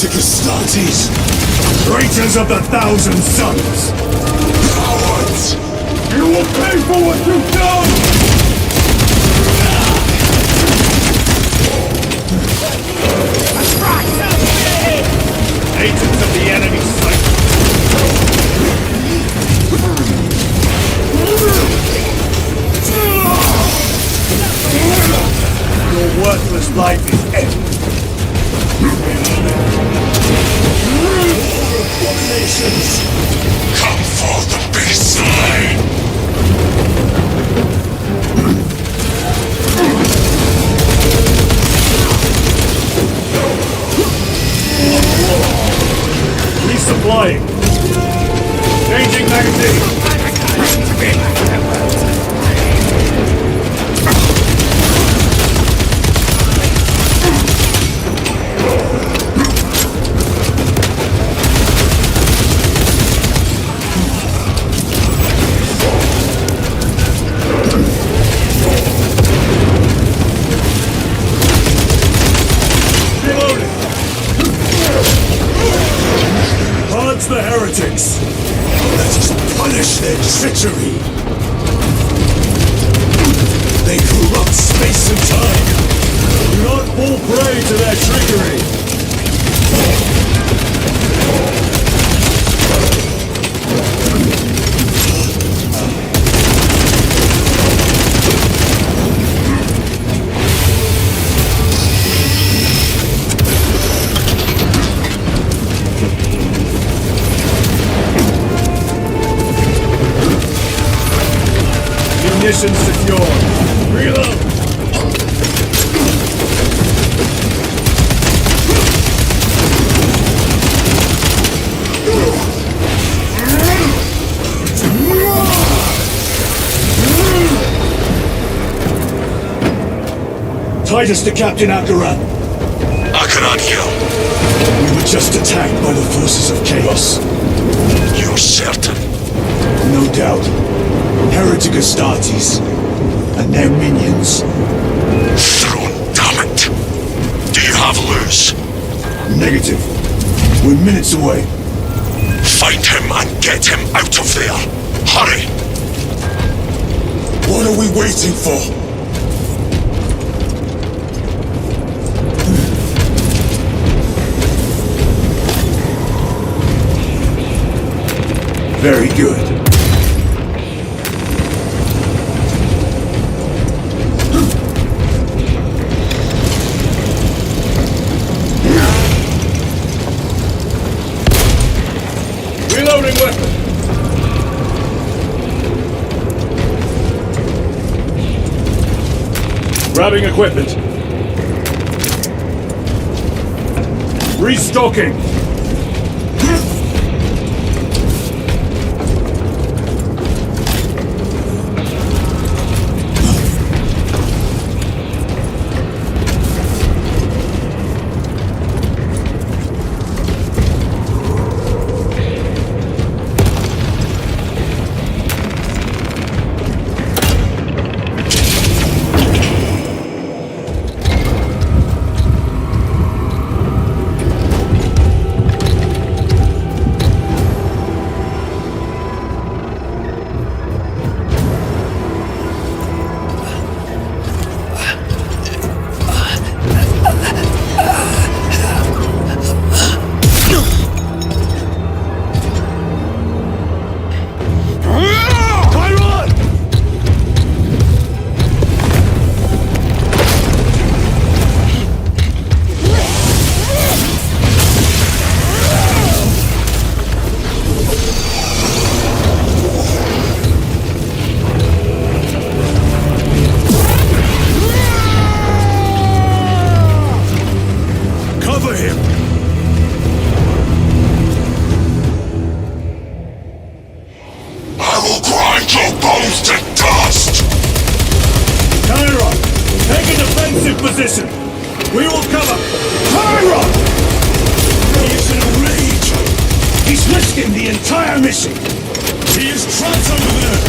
Heretic Astartes! Traitors of the Thousand Suns! Cowards! You will pay for what you've done! Agents of the enemy sight! Your worthless life is ended! Abominations! Come forth and be slain! Resupplying! Changing magazine! The heretics! Let us punish their treachery! They corrupt space and time! Do not fall prey to their trickery! Mission secure. Reload! Titus to Captain Akaran. Akaran here. We were just attacked by the forces of chaos. You're certain? No doubt. Heretic Astartes and their minions. Throne, damn it! Do you have Luz? Negative. We're minutes away. Find him and get him out of there. Hurry! What are we waiting for? Very good. Reloading weapon! Grabbing equipment. Restocking! position! We will cover! Fire up! He is in a rage! He's risking the entire mission! He is trapped over there!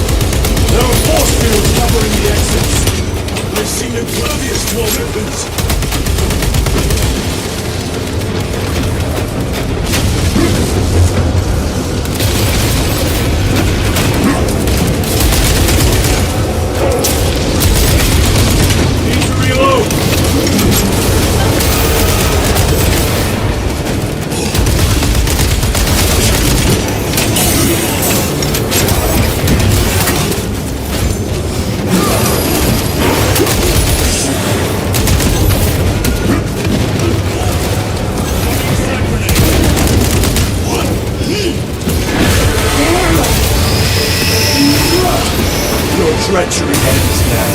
There are force fields covering the exits! They seem impervious to our weapons! Your treachery ends now.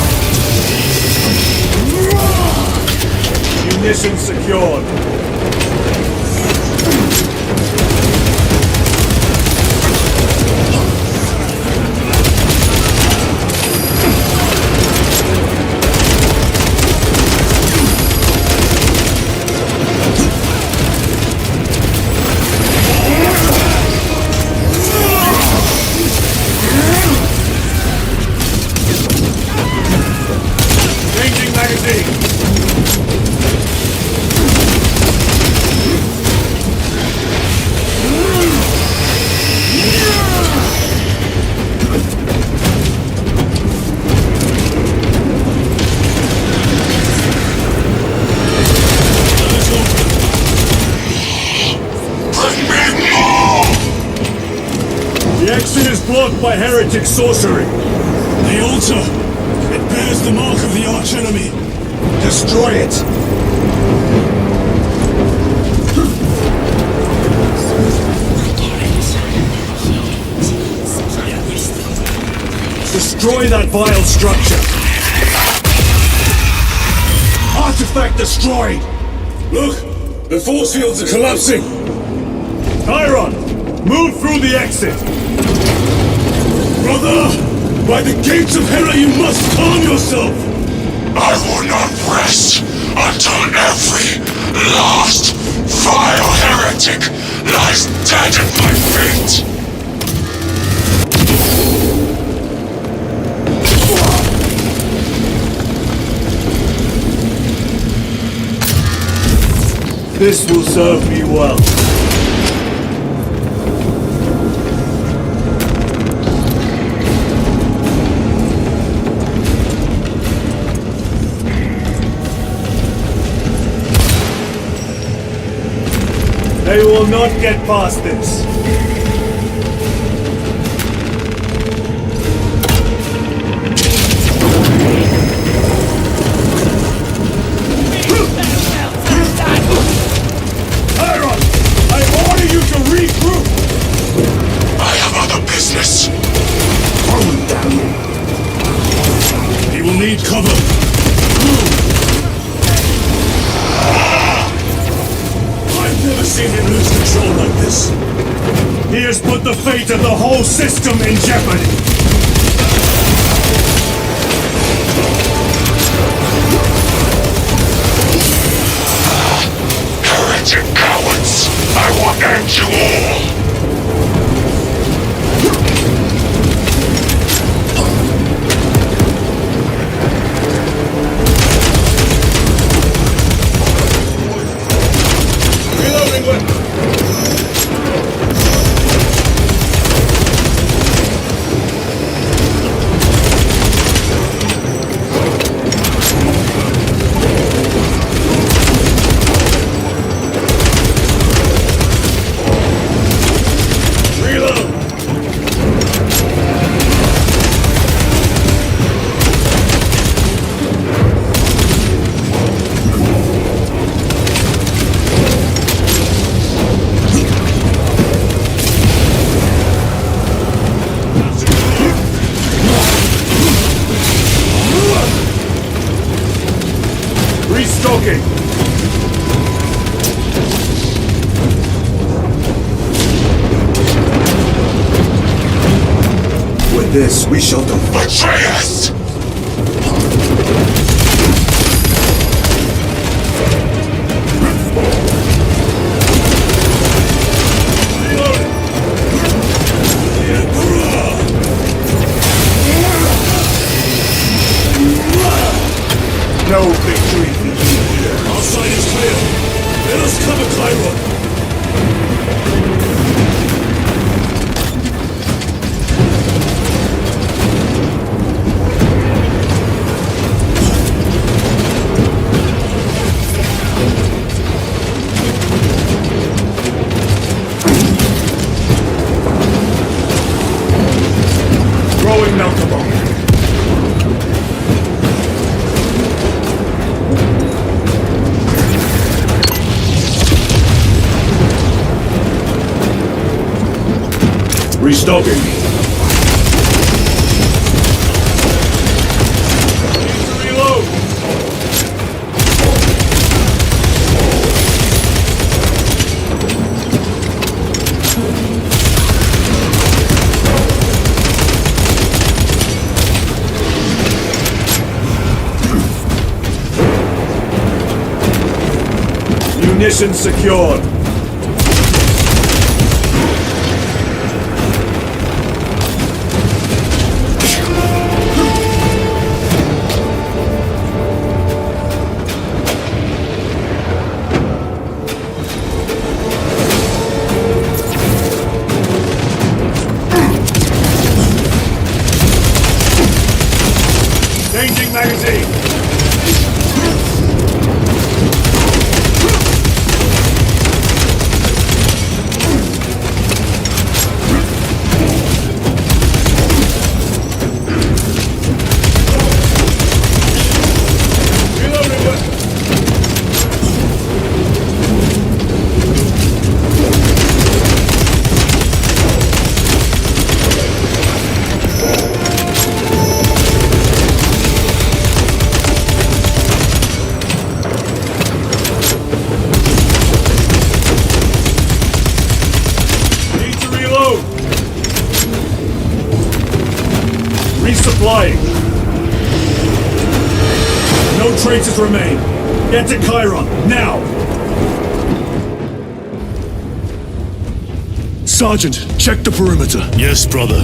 Munitions secured. Changing magazine. The exit is blocked by heretic sorcery. The altar! It bears the mark of the archenemy! Destroy it! Destroy that vile structure! Artifact destroyed! Look! The force fields are collapsing! Chiron! Move through the exit! Brother! By the gates of Hera you must calm yourself! I will not rest until every last vile heretic lies dead at my feet! This will serve me well. They will not get past this. Iron! I order you to regroup! I have other business. Oh, damn you. He will need cover! I've never seen him lose control like this! He has put the fate of the whole system in jeopardy! Heretic cowards! I will end you all! Reloading weapon. Restocking! With this, we shall defeat. Atreus! Reloading! The Emperor! No victory for you here. Our side is clear! Let us cover Chiron! Throwing Meltable. Restocking. Ammunition secured. Changing magazine. Reloading weapon. Need to reload. Resupplying. No traitors remain. Get to Chiron, now! Sergeant, check the perimeter. Yes, brother.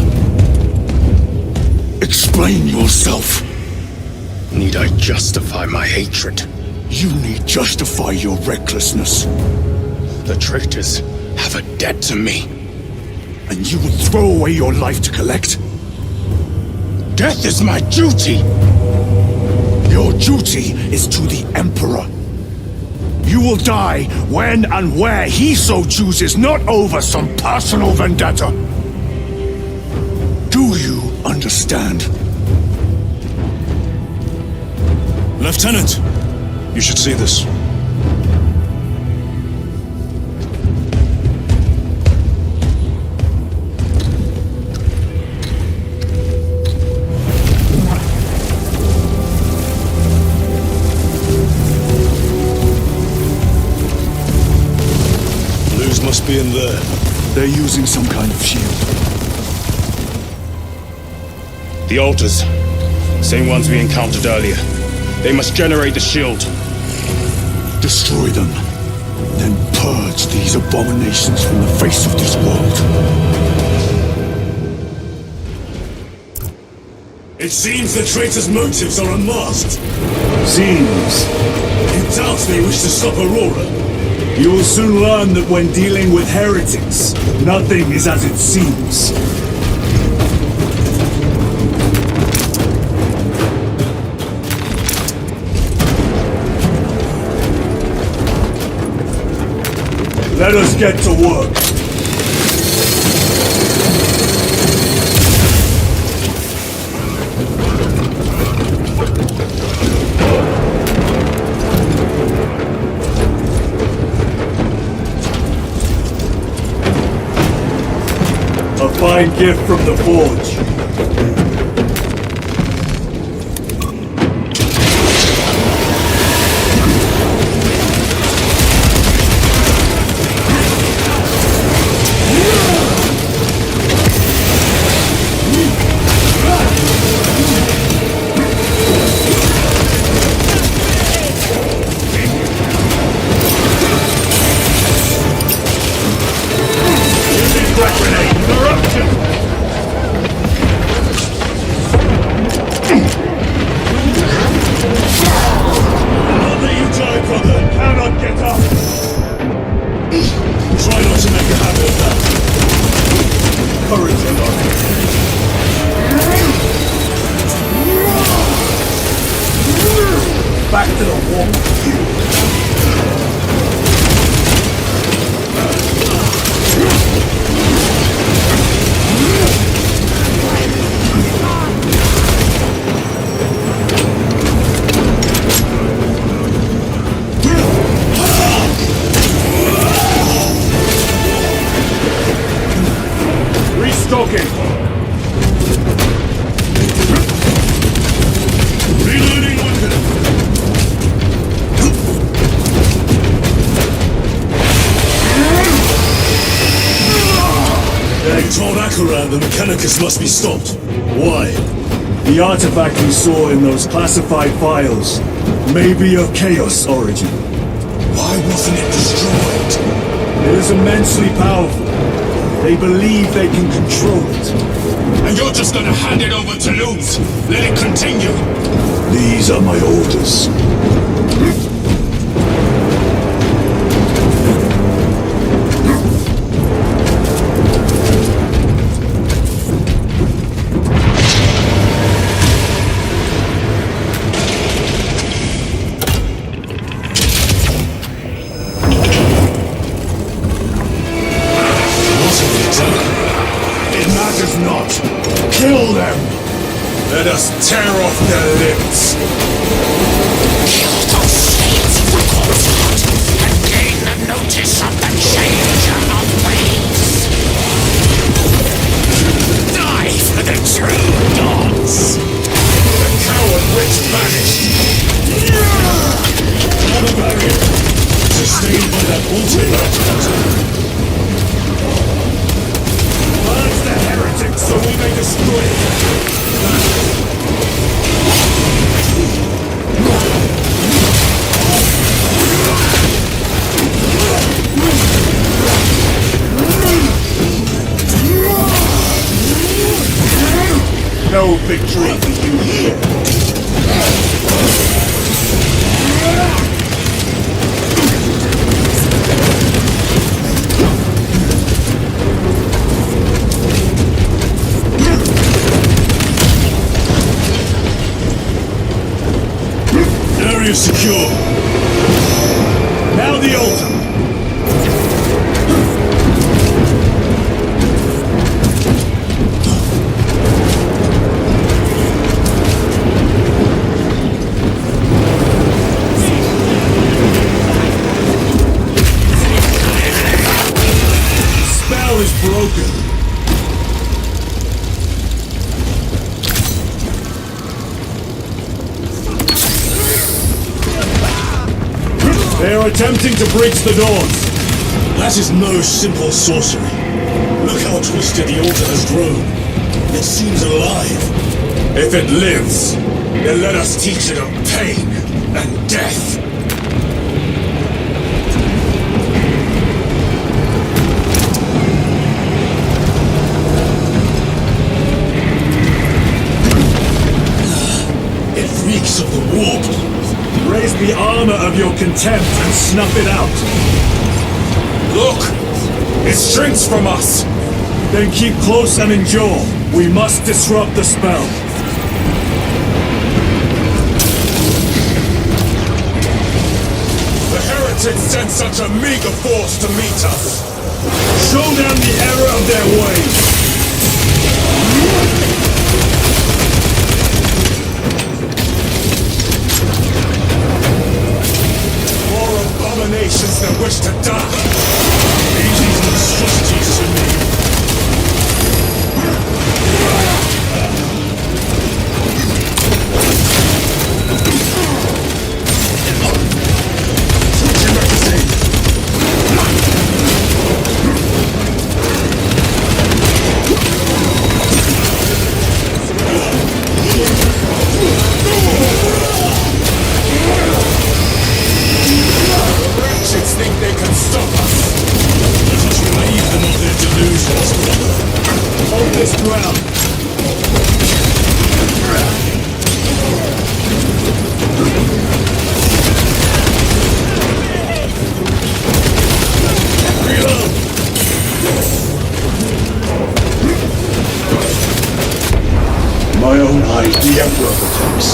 Explain yourself. Need I justify my hatred? You need justify your recklessness. The traitors have a debt to me. And you will throw away your life to collect? Death is my duty! Your duty is to the Emperor. You will die when and where he so chooses, not over some personal vendetta. Do you understand? Lieutenant, you should see this. Blues must be in there. They're using some kind of shield. The altars. Same ones we encountered earlier. They must generate the shield. Destroy them. Then purge these abominations from the face of this world. It seems the traitors' motives are unmasked. Seems. In doubt they wish to stop Aurora. You will soon learn that when dealing with heretics, nothing is as it seems. Let us get to work. A fine gift from the forge. Back to the wall. Restocking. Reloading weapon. They told Akaran the Mechanicus must be stopped. Why? The artifact we saw in those classified files may be of Chaos origin. Why wasn't it destroyed? It is immensely powerful. They believe they can control it. And you're just gonna hand it over to Luz? Let it continue? These are my orders. It matters not. Kill them! Let us tear off their limbs. Kill those slaves of the corpse heart and gain the notice of the changer of ways. Die for the true gods. The coward witch vanished. Another barrier. Sustained by that ultimate. Purge the heretics so we may destroy it. No victory for you here. Area secure. Now the altar. Spell is broken. They are attempting to breach the doors. That is no simple sorcery. Look how twisted the altar has grown. It seems alive. If it lives, then let us teach it of pain and death. It reeks of the warp. Raise the armor of your contempt and snuff it out. Look! It shrinks from us! Then keep close and endure. We must disrupt the spell. The heretics sent such a meager force to meet us! Show them the error of their ways. More abominations that wish to die! These are monstrosities to me! Think they can stop us? Let us relieve them of their delusions. Hold this ground. Reload! My own eye, the Emperor protects.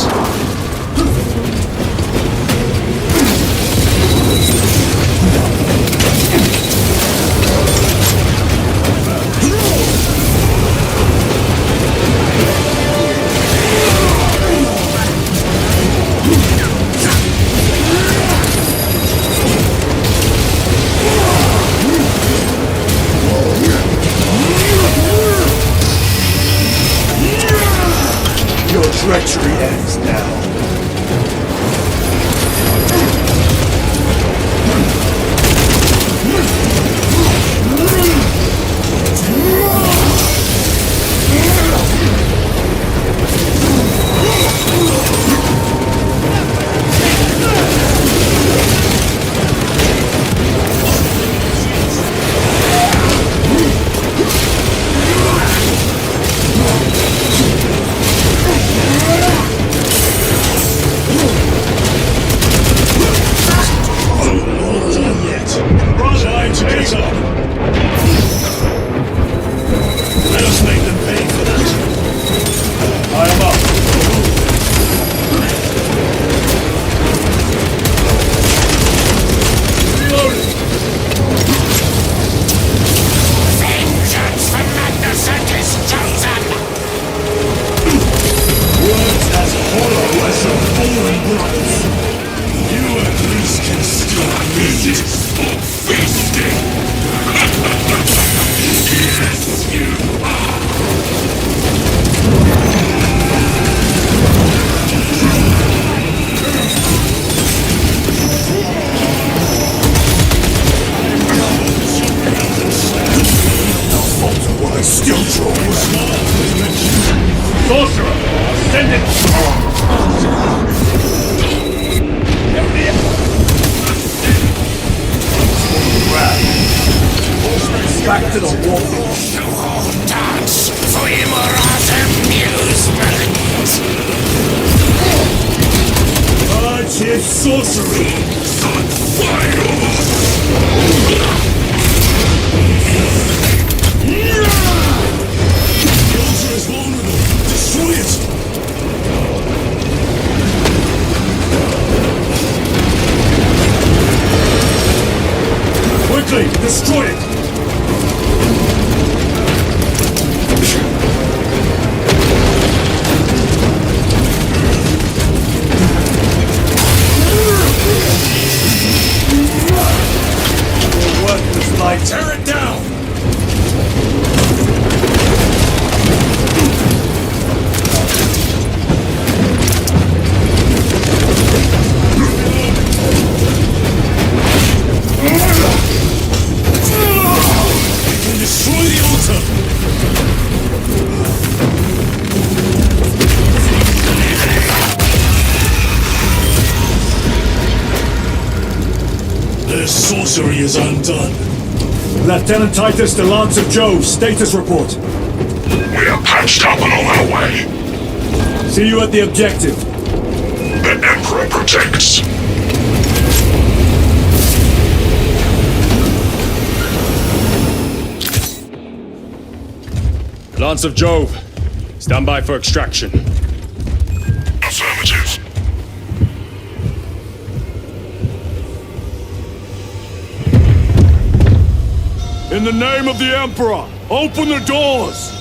Your treachery ends now. Back to the wall. Dance for Imara's amusement. Hard-ship sorcery. The altar is vulnerable. Destroy it. Quickly, destroy it. Tear it down! We can destroy the altar! Their sorcery is undone. Lieutenant Titus to Lance of Jove, status report. We are patched up and on our way. See you at the objective. The Emperor protects. Lance of Jove, stand by for extraction. Affirmative. In the name of the Emperor, open the doors!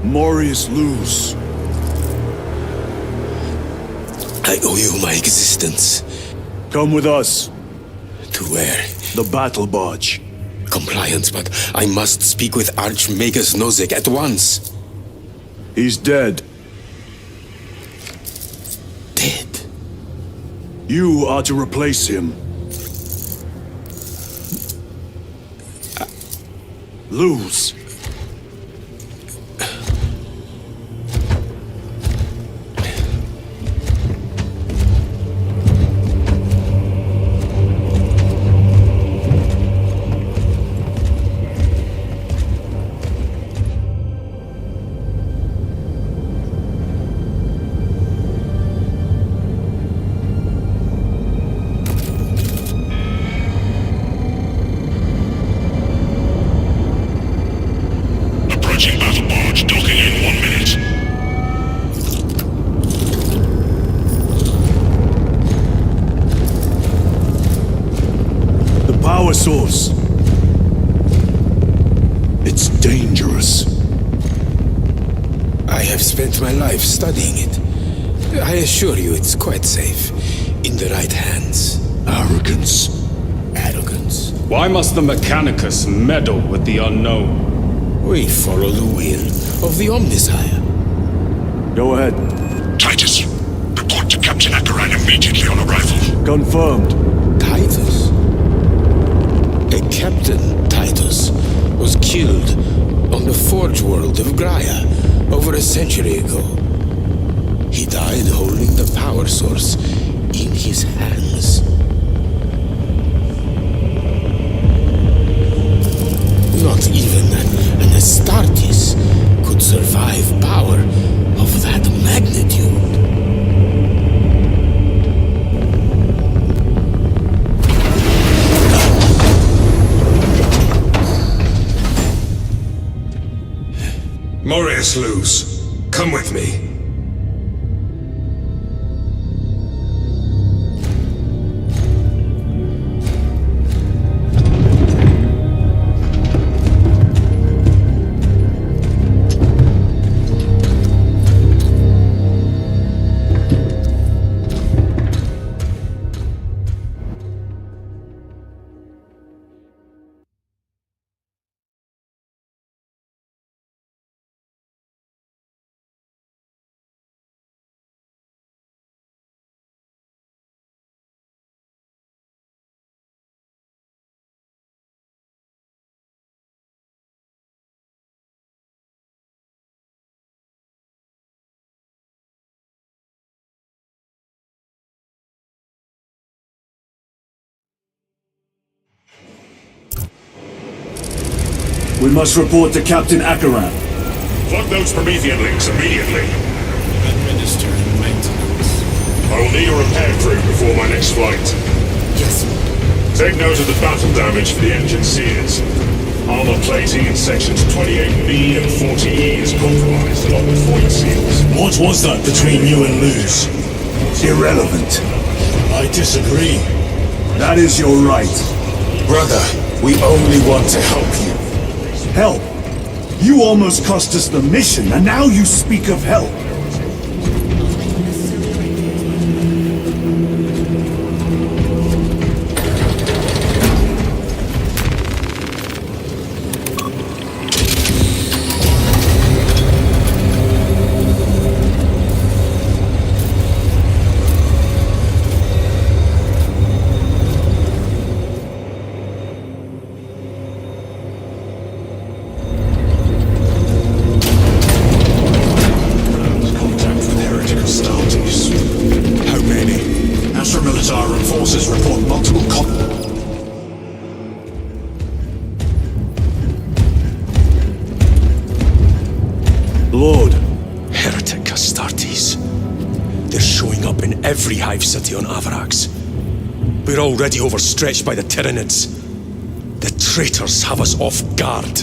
Morius Luz. I owe you my existence. Come with us. To where? The battle barge. Compliance, but I must speak with Archmagus Nozick at once. He's dead. Dead? You are to replace him. Luz. Approaching battle barge, docking in 1 minute. The power source. It's dangerous. I have spent my life studying it. I assure you it's quite safe. In the right hands. Arrogance. Arrogance. Why must the Mechanicus meddle with the unknown? We follow the will of the Omnisire. Go ahead. Titus, report to Captain Akaran immediately on arrival. Confirmed. Titus? A Captain Titus was killed on the Forge world of Graia over a century ago. He died holding the power source in his hands. Not even an Astartes could survive power of that magnitude. Morius Luz, come with me. We must report to Captain Akaran. Plug those Promethean links immediately. Administer maintenance. I will need a repair crew before my next flight. Yes. Take note of the battle damage for the engine sears. Armor plating in sections 28B and 40E is compromised along with void seals. What was that between you and Luz? Irrelevant. I disagree. That is your right. Brother, we only want to help you. Help! You almost cost us the mission, and now you speak of help. Lord. Heretic Astartes. They're showing up in every hive city on Avarax. We're already overstretched by the Tyranids. The traitors have us off guard.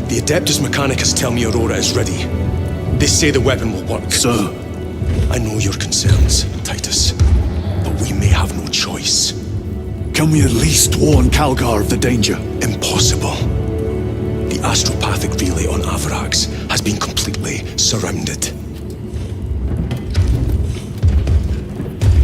The Adeptus Mechanicus tell me Aurora is ready. They say the weapon will work. Sir. I know your concerns, Titus, but we may have no choice. Can we at least warn Calgar of the danger? Impossible. The astropathic relay on Avarax has been completely surrounded.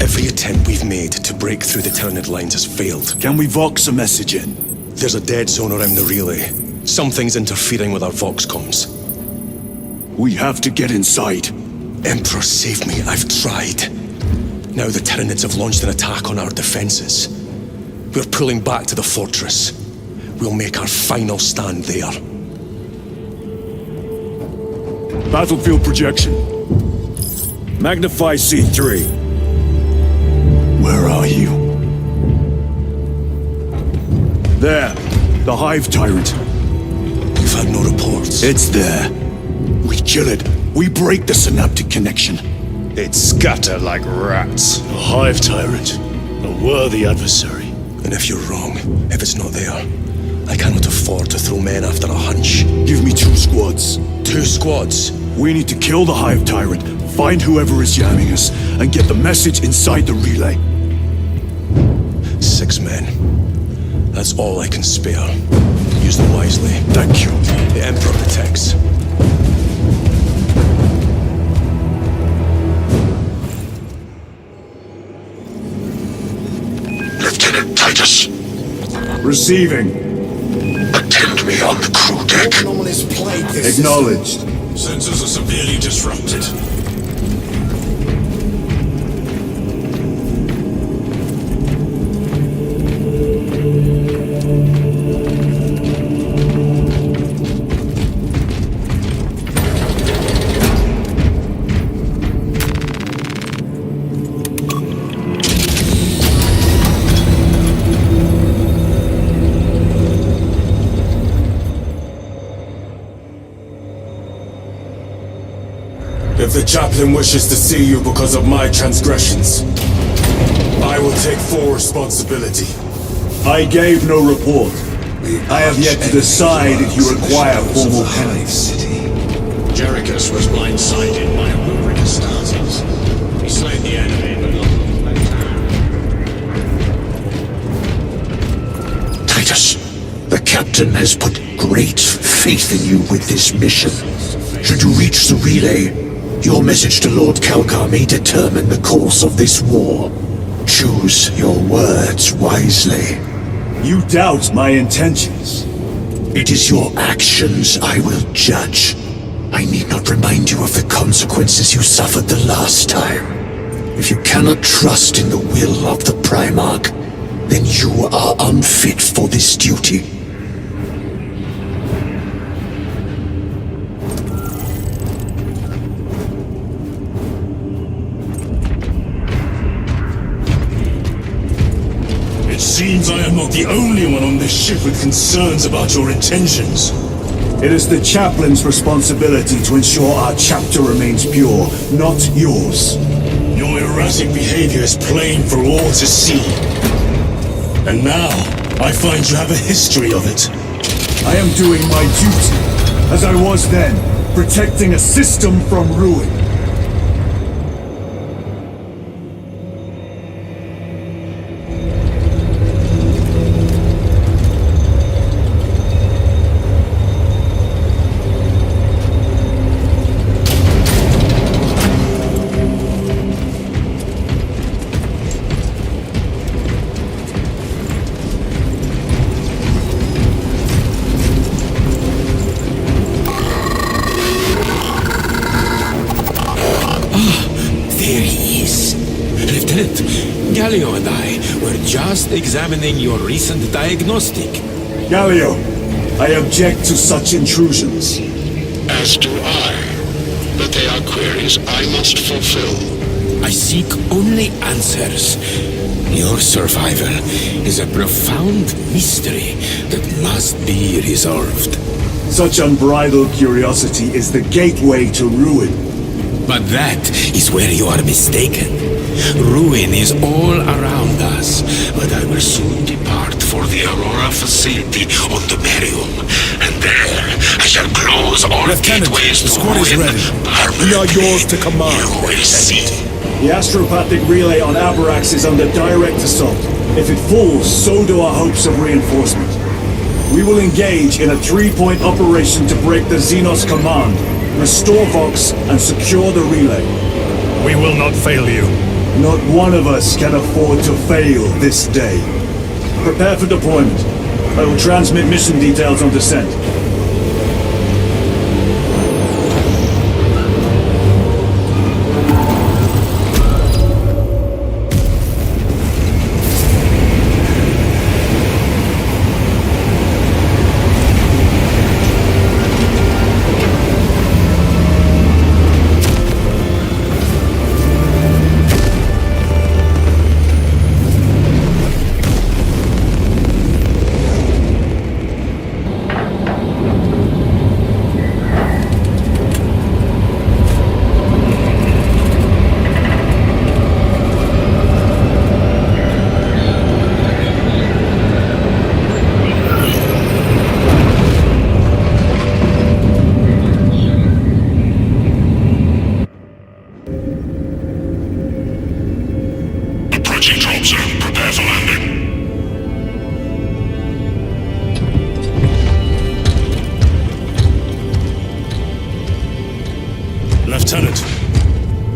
Every attempt we've made to break through the Tyranid lines has failed. Can we vox a message in? There's a dead zone around the relay. Something's interfering with our vox comms. We have to get inside. Emperor, save me. I've tried. Now the Tyranids have launched an attack on our defenses. We're pulling back to the fortress. We'll make our final stand there. Battlefield projection. Magnify C3. Where are you? There. The Hive Tyrant. We've had no reports. It's there. We kill it. We break the synaptic connection. It scatter like rats. A Hive Tyrant. A worthy adversary. And if you're wrong, if it's not there, I cannot afford to throw men after a hunch. Give me 2 squads. 2 squads? We need to kill the Hive Tyrant, find whoever is jamming us, and get the message inside the relay. 6 men. That's all I can spare. Use them wisely. Thank you. The Emperor protects. Lieutenant Titus, Receiving. attend me on the crew deck. Acknowledged. Sensors are severely disrupted. If the chaplain wishes to see you because of my transgressions, I will take full responsibility. I gave no report. I have yet to decide if you require formal penance. Jerichus was blindsided by a warring Astartes. He slayed the enemy, but not the Titus, the captain has put great faith in you with this mission. Should you reach the relay, your message to Lord Calgar may determine the course of this war. Choose your words wisely. You doubt my intentions. It is your actions I will judge. I need not remind you of the consequences you suffered the last time. If you cannot trust in the will of the Primarch, then you are unfit for this duty. It seems I am not the only one on this ship with concerns about your intentions. It is the chaplain's responsibility to ensure our chapter remains pure, not yours. Your erratic behavior is plain for all to see. And now, I find you have a history of it. I am doing my duty, as I was then, protecting a system from ruin. Galio and I were just examining your recent diagnostic. Galio, I object to such intrusions. As do I. But they are queries I must fulfill. I seek only answers. Your survival is a profound mystery that must be resolved. Such unbridled curiosity is the gateway to ruin. But that is where you are mistaken. Ruin is all around us, but I will soon depart for the Aurora facility on the Barium, and there I shall close all gateways to ruin permanently. We are yours to command. You will see. The astropathic relay on Abrax is under direct assault. If it falls, so do our hopes of reinforcement. We will engage in a 3-point operation to break the Xenos command, restore Vox, and secure the relay. We will not fail you. Not one of us can afford to fail this day. Prepare for deployment. I will transmit mission details on descent. Lieutenant,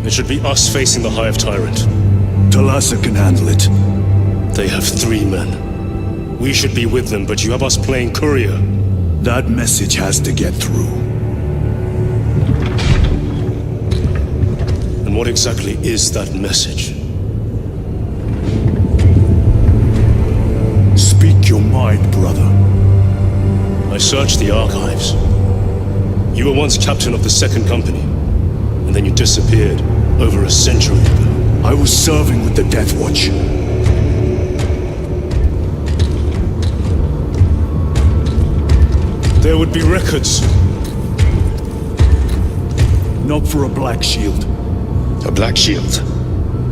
it should be us facing the Hive Tyrant. Talassa can handle it. They have 3 men. We should be with them, but you have us playing courier. That message has to get through. And what exactly is that message? Speak your mind, brother. I searched the archives. You were once captain of the 2nd Company, and then you disappeared over a century ago. I was serving with the Death Watch. There would be records. Not for a Black Shield. A Black Shield?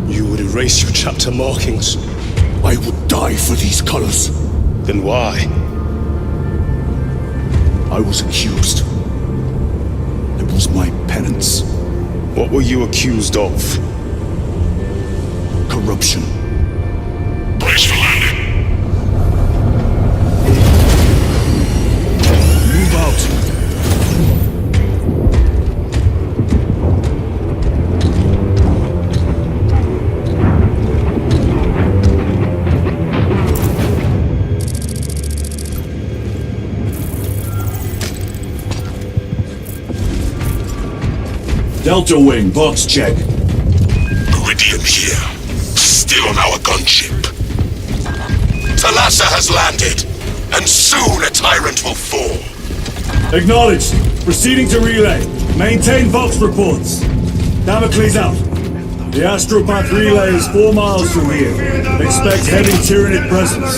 You would erase your chapter markings. I would die for these colors. Then why? I was accused. It was my penance. What were you accused of? Corruption. Brace for landing. Move out. Delta Wing, box check. Iridium here. Still on our gunship. Talassa has landed, and soon a tyrant will fall. Acknowledged. Proceeding to relay. Maintain Vox reports. Damocles out. The astropath relay is 4 miles from here. Expect heavy Tyranid presence.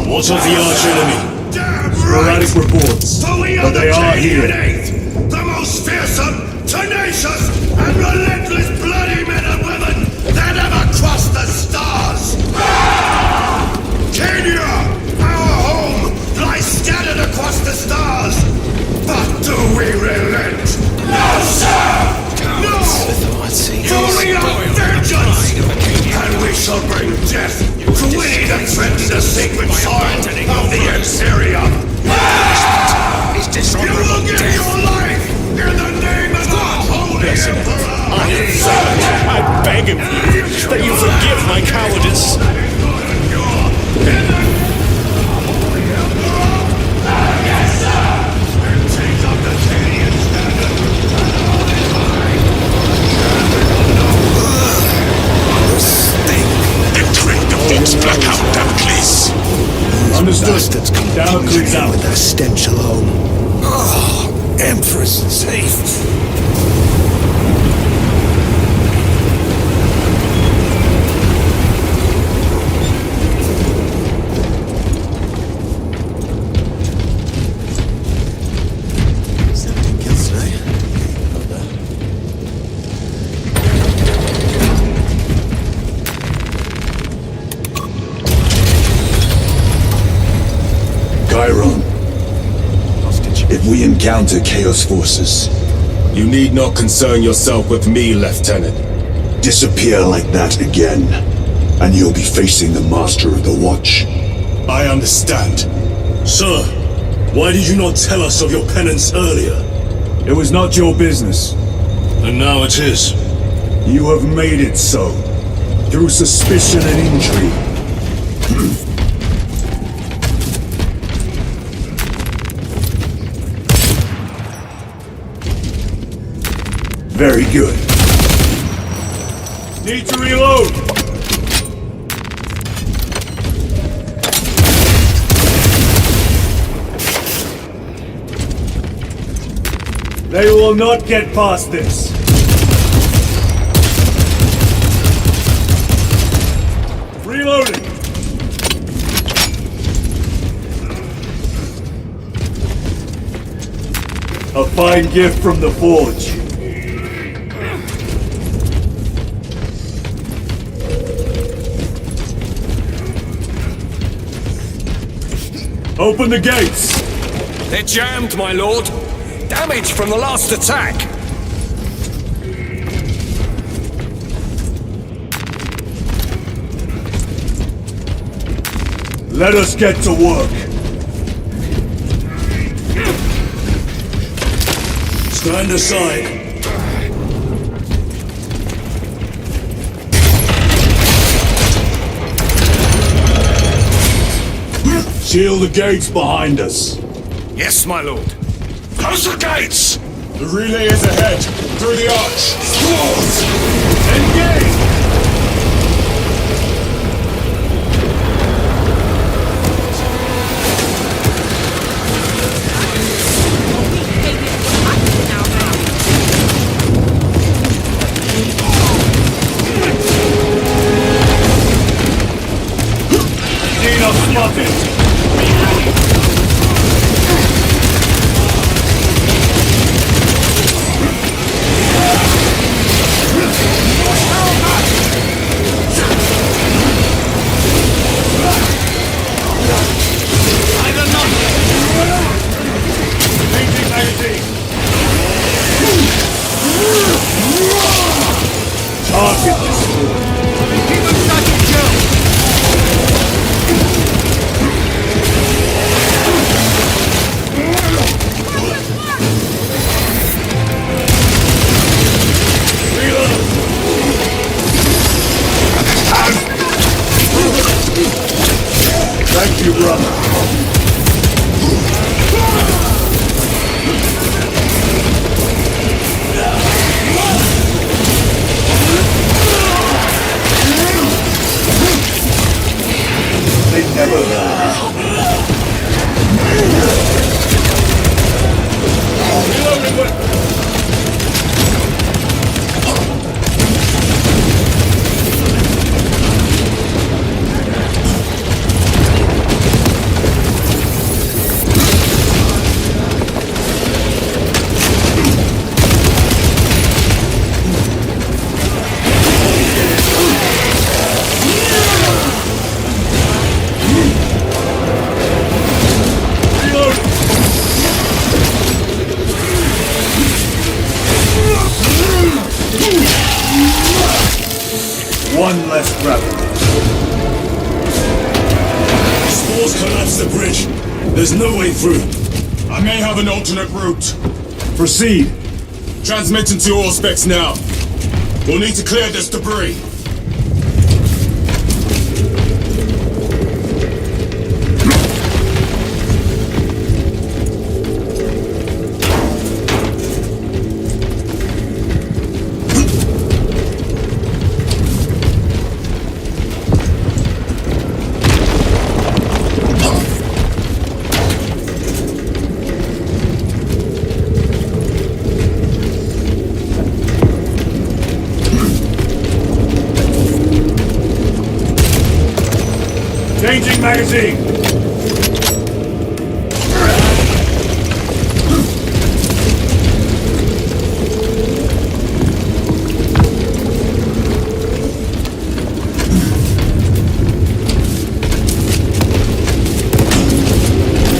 What of the arch enemy? Sporadic reports, but they are here. The most fearsome, tenacious, and relentless bloody men and women that ever crossed the stars! Kenya, our home, lies scattered across the stars. But do we relent? No, sir! No! For we are vengeance! And we shall bring death to any that threaten the sacred soil of the Imperium! You will give your life in the name of the Holy Emperor! I beg of you that you forgive my cowardice. Blackout, Damocles. Understood. Damocles out. With their stench alone. Oh, Empress safe. If we encounter Chaos forces, You need not concern yourself with me, Lieutenant. disappear like that again, and you'll be facing the Master of the Watch. I understand. Sir, why did you not tell us of your penance earlier? It was not your business. And now it is. You have made it so. Through suspicion and intrigue. Very good. Need to reload! They will not get past this. Reloading! A fine gift from the Forge. Open the gates! They're jammed, my lord. Damage from the last attack. Let us get to work. Stand aside. Seal the gates behind us. Yes, my lord. Close the gates! The relay is ahead, through the arch. Squads! Engage! Xenos spotted! Grab it. Spores collapse the bridge. There's no way through. I may have an alternate route. Proceed. Transmitting to all specs now. We'll need to clear this debris. Changing magazine.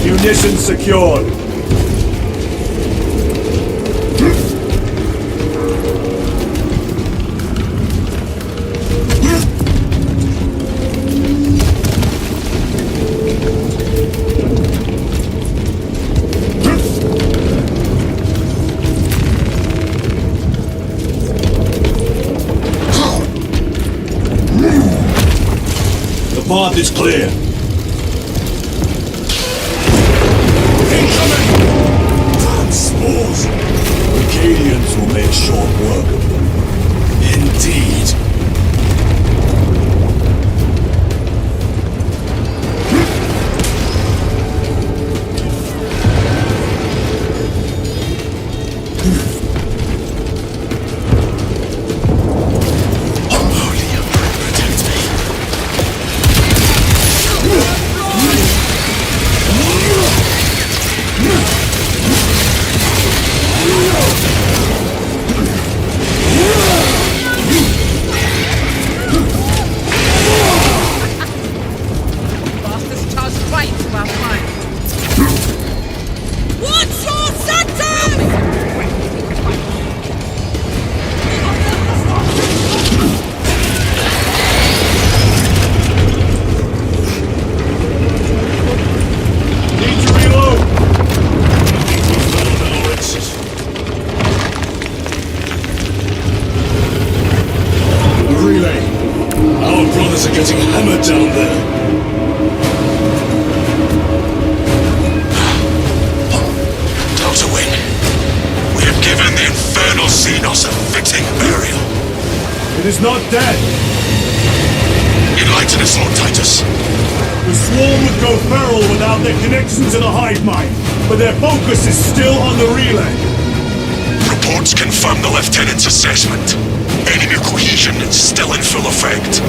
Munitions secured. The path is clear. Damn spores! Acadians will make short work of them. Indeed. Bastards charged right to our flank. What's your sentence? Need to reload. The relay. Our brothers are getting hammered down there. Delta Wing, we have given the infernal Xenos a fitting burial. It is not dead. Enlighten us, Lord Titus. The swarm would go feral without their connection to the hive mind, but their focus is still on the relay. Reports confirm the Lieutenant's assessment. Enemy cohesion is still in full effect.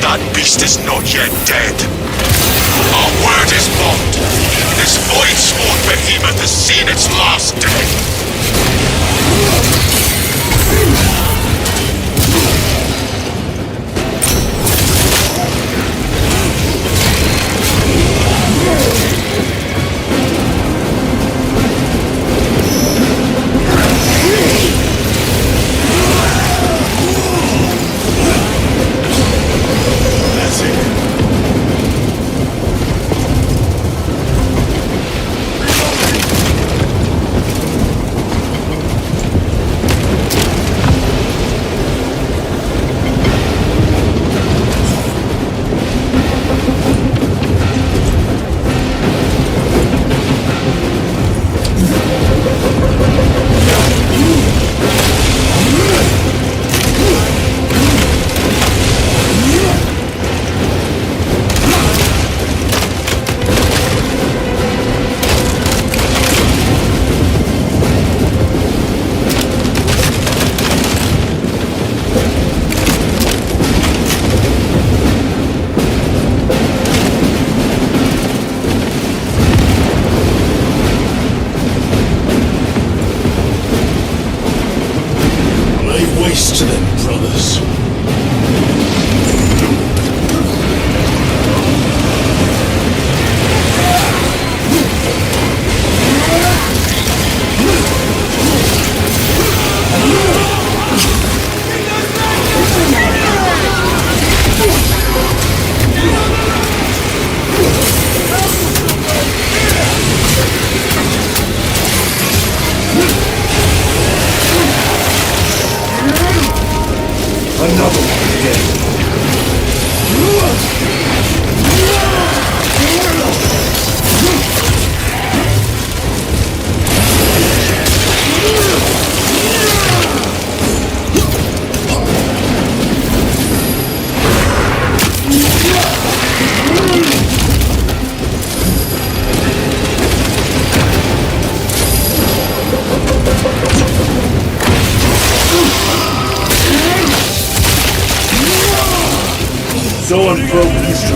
That beast is not yet dead. Our word is bond. This void-spawn behemoth has seen its last day. That's it. so unfocused.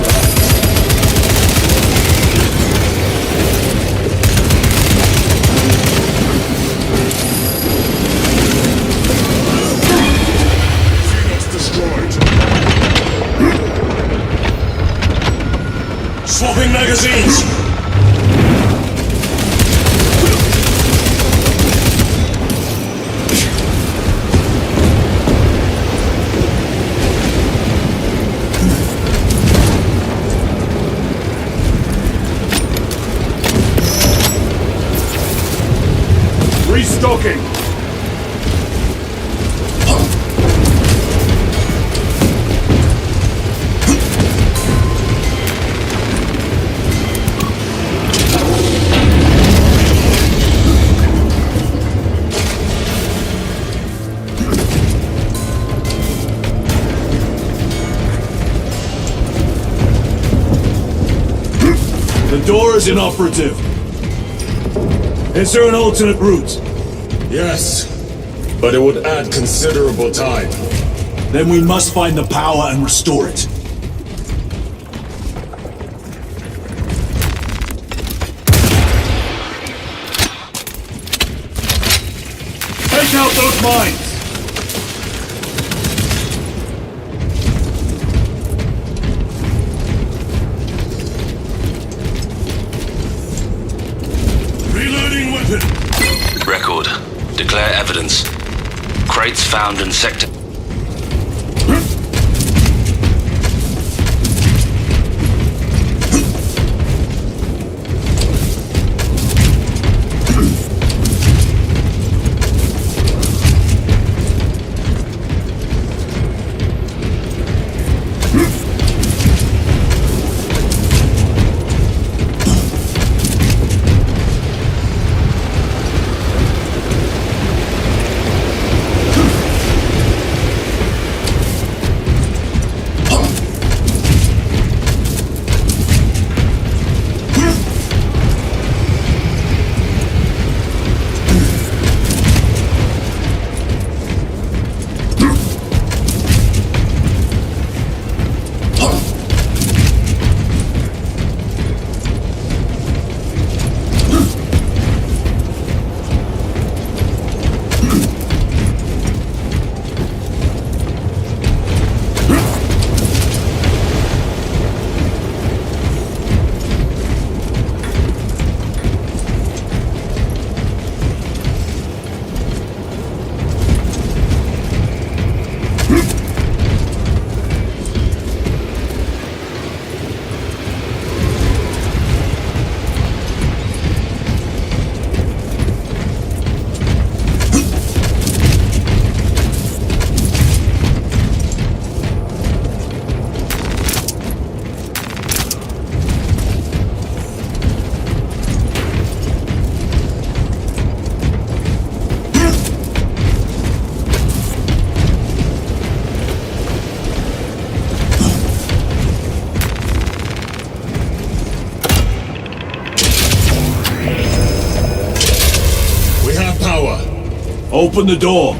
Xenos destroyed. Swapping magazines! Restocking! The door is inoperative. Is there an alternate route? Yes, but it would add considerable time. Then we must find the power and restore it. Take out those mines! Reloading weapon! Record. Declare evidence. Crates found in sector. Open the door.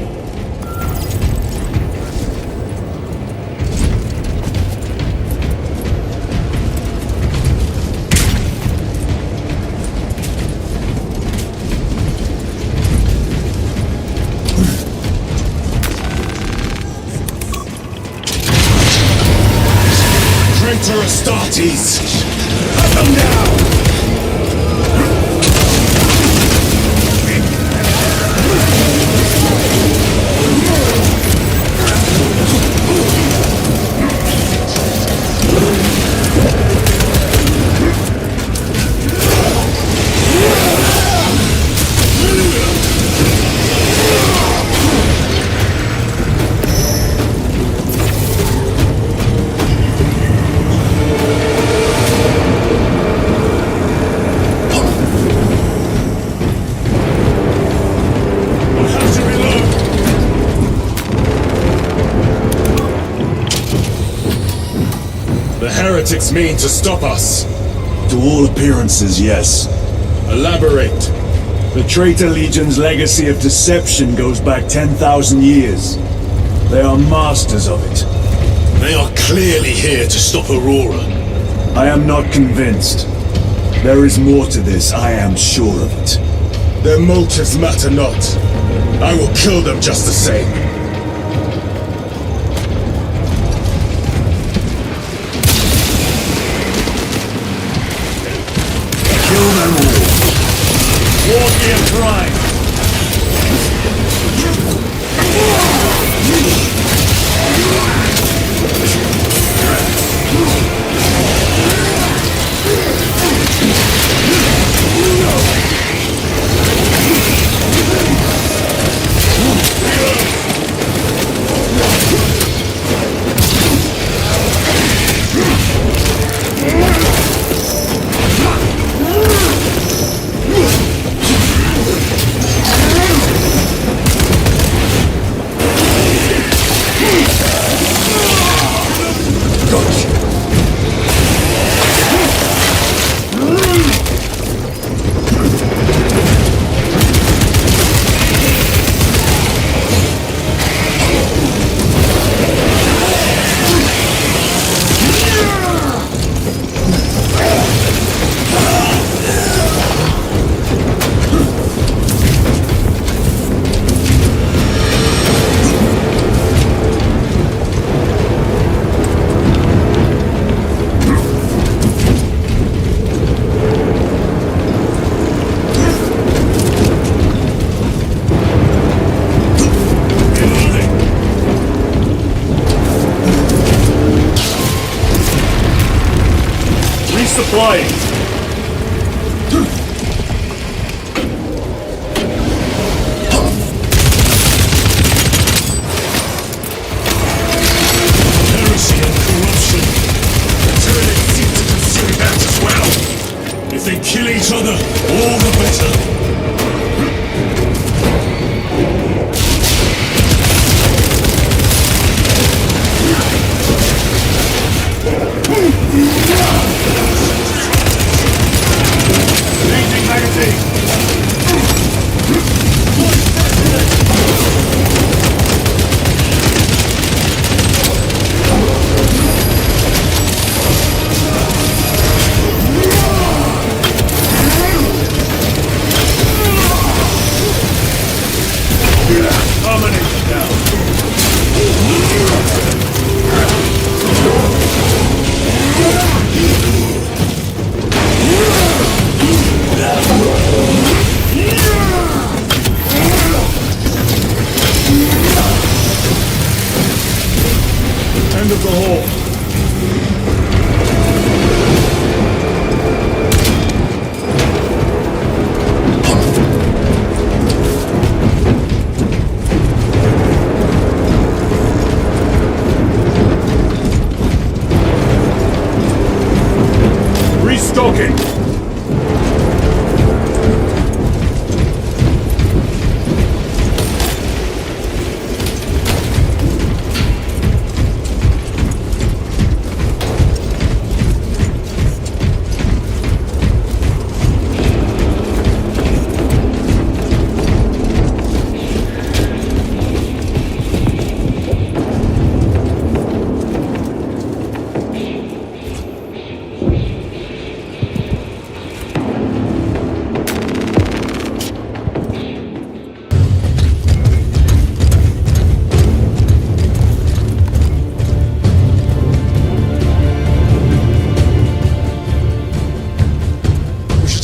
Traitor Astartes! Cut them down! The heretics mean to stop us. To all appearances, yes. Elaborate. The Traitor Legion's legacy of deception goes back 10,000 years. They are masters of it. They are clearly here to stop Aurora. I am not convinced. There is more to this, I am sure of it. Their motives matter not. I will kill them just the same. Kill them all. War gear prime. Resupplying. Heresy and corruption. The Tyranids seem to consume that as well. If they kill each other, all the better. Changing magazine. Domination down. End of the hall. Restocking.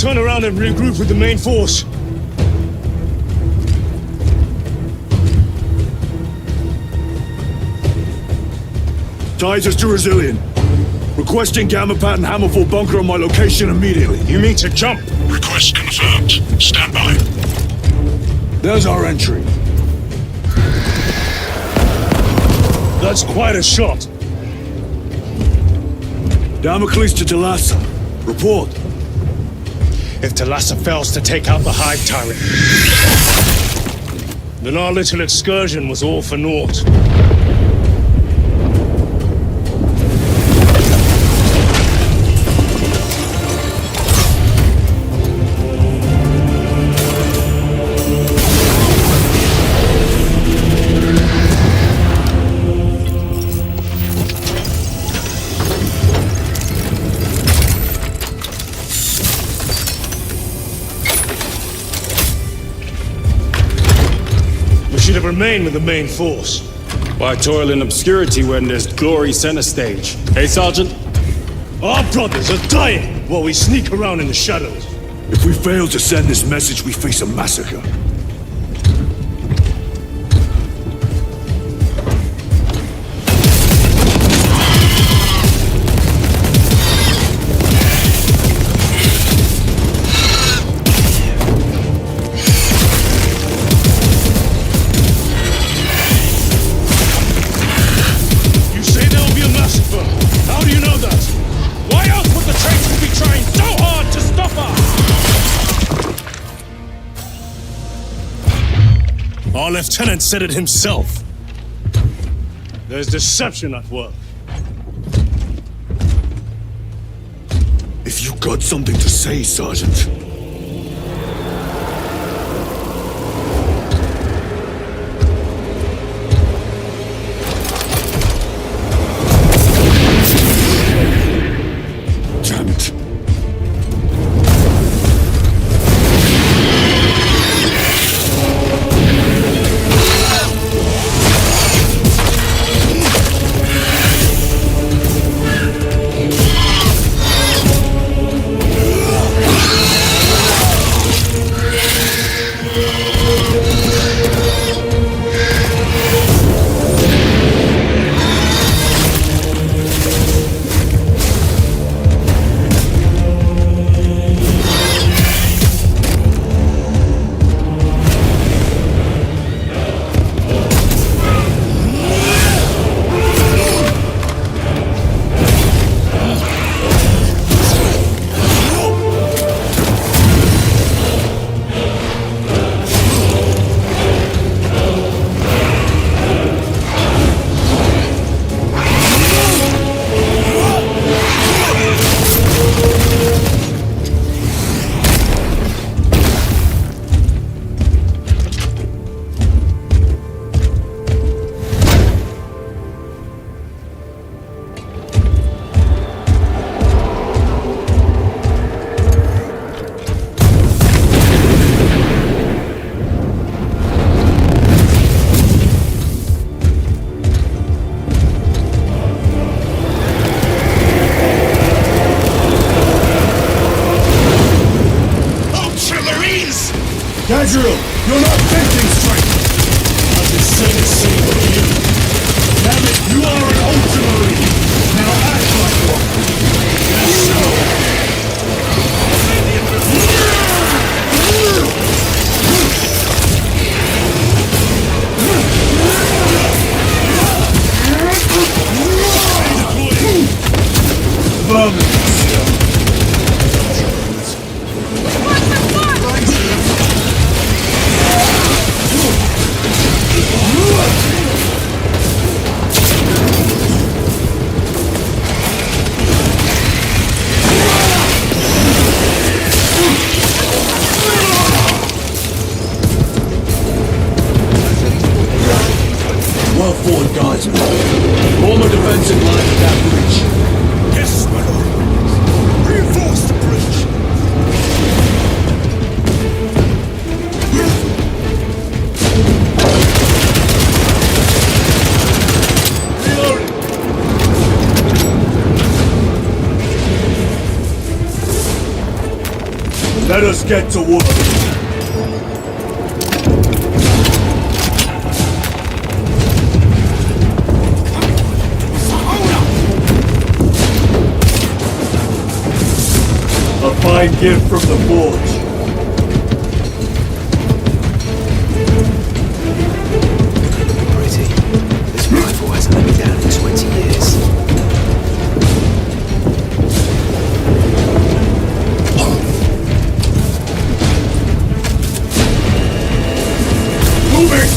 Turn around and regroup with the main force. Titus to Resilient. Requesting Gamma Pad and Hammerfall bunker on my location immediately. You mean to jump? Request confirmed. Stand by. There's our entry. That's quite a shot. Damocles to Talassa. Report. If Talassa fails to take out the Hive Tyrant, then our little excursion was all for naught. should have remained with the main force. Why toil in obscurity when there's glory center stage? Hey, Sergeant? Our brothers are dying while we sneak around in the shadows. If we fail to send this message, we face a massacre. You say there will be a massacre. How do you know that? Why else would the traitors be trying so hard to stop us? Our lieutenant said it himself. There's deception at work. If you got something to say, Sergeant. Damn it. Gabriel, you're not thinking straight! I've been saying the same for you. Damn it, you are an ultramarine! Now act like one! Yes, sir. Well forward, guardsmen. Form a defensive line at that bridge. Yes, my lord. Reinforce the bridge. Let us get to work. A fine gift from the forge. Pretty. This rifle hasn't let me down in 20 years. Moving!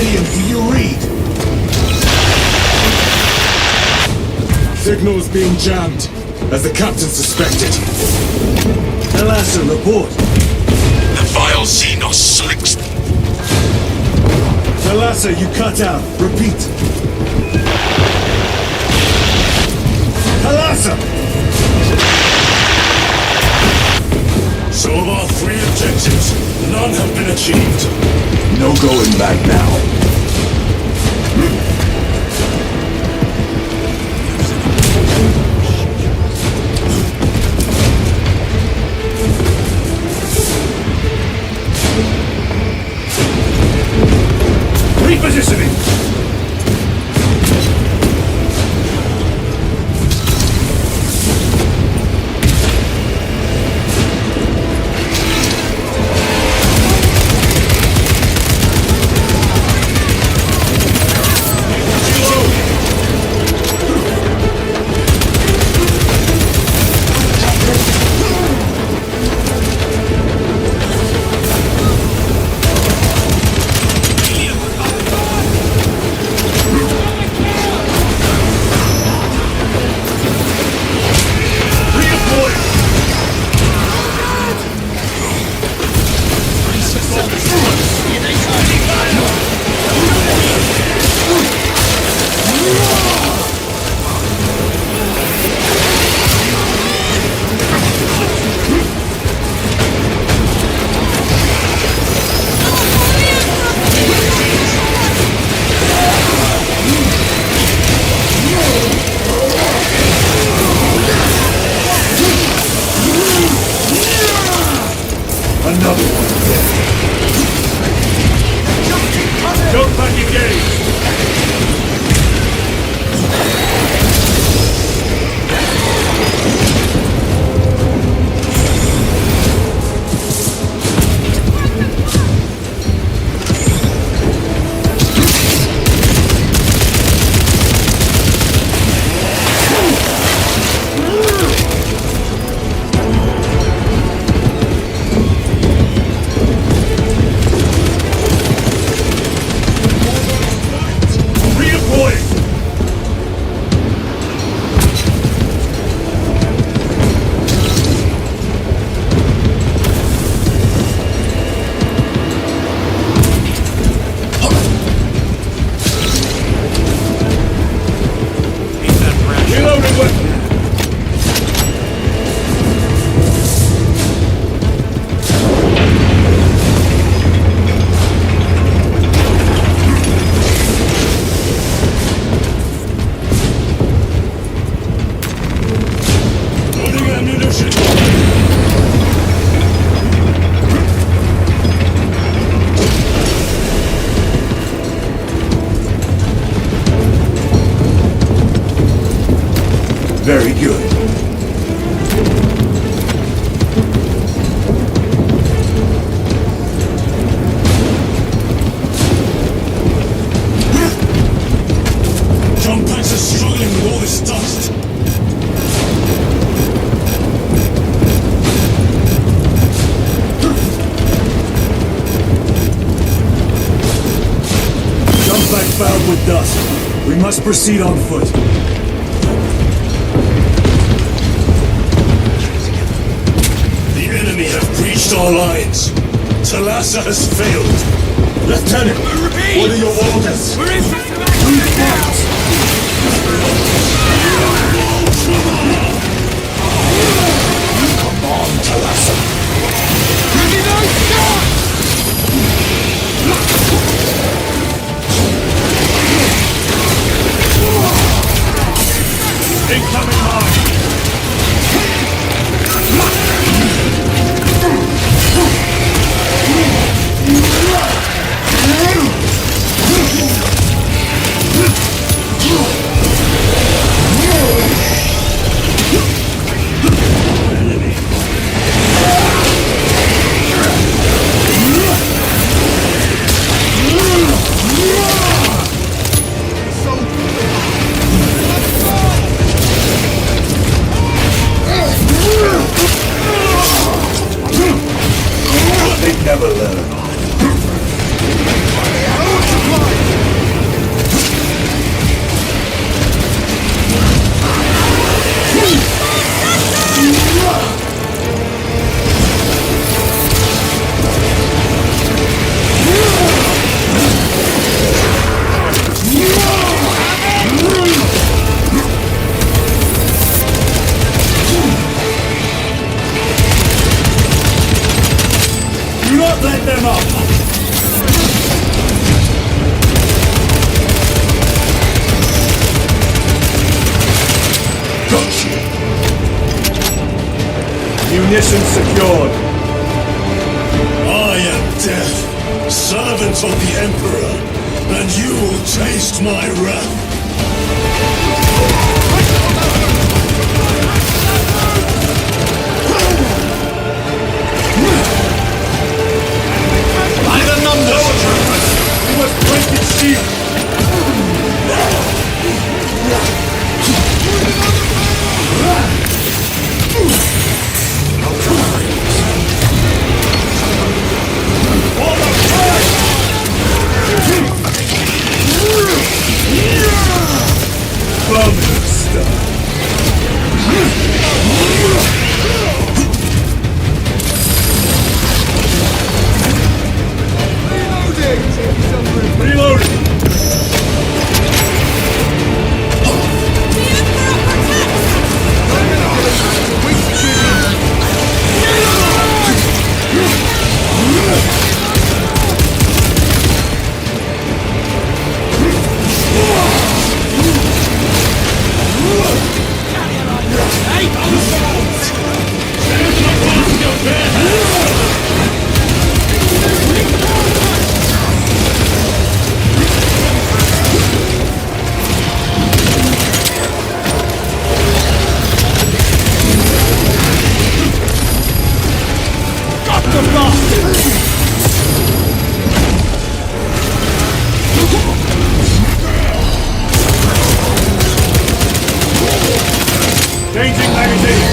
William, do you read? Signal's being jammed, as the captain suspected. Elasa, report. The vile Xenos selects. Elasa, you cut out. Repeat. Elasa! So of our 3 objectives, none have been achieved. No going back now. Repositioning! Another one dead. Jump back engaged! Very good. Jump packs are struggling with all this dust. Jump back fouled with dust. We must proceed on foot. The enemy have breached our lines. Talassa has failed. Lieutenant, what are your orders? We're in front of action now! Come on, Talassa. Ready, no stop! Incoming mine! ammunition secured. I am death, servant of the Emperor, and you will taste my wrath. By the numbers! We must break its shield! Permanent stuff. Reloading! Changing magazine!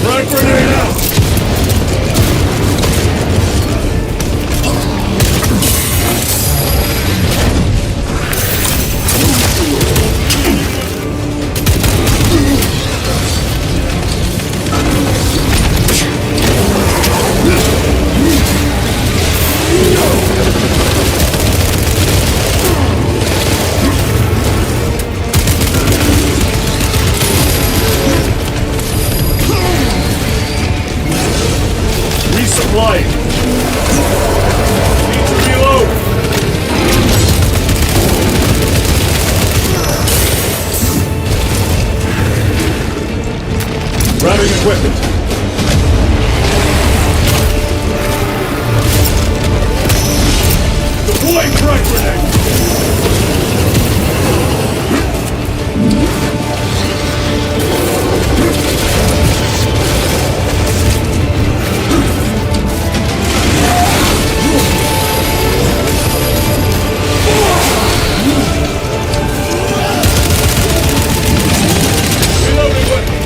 Frag grenade out! Resupplying! Need to reload! Grabbing equipment. Deploying frag grenade! Reloading weapon!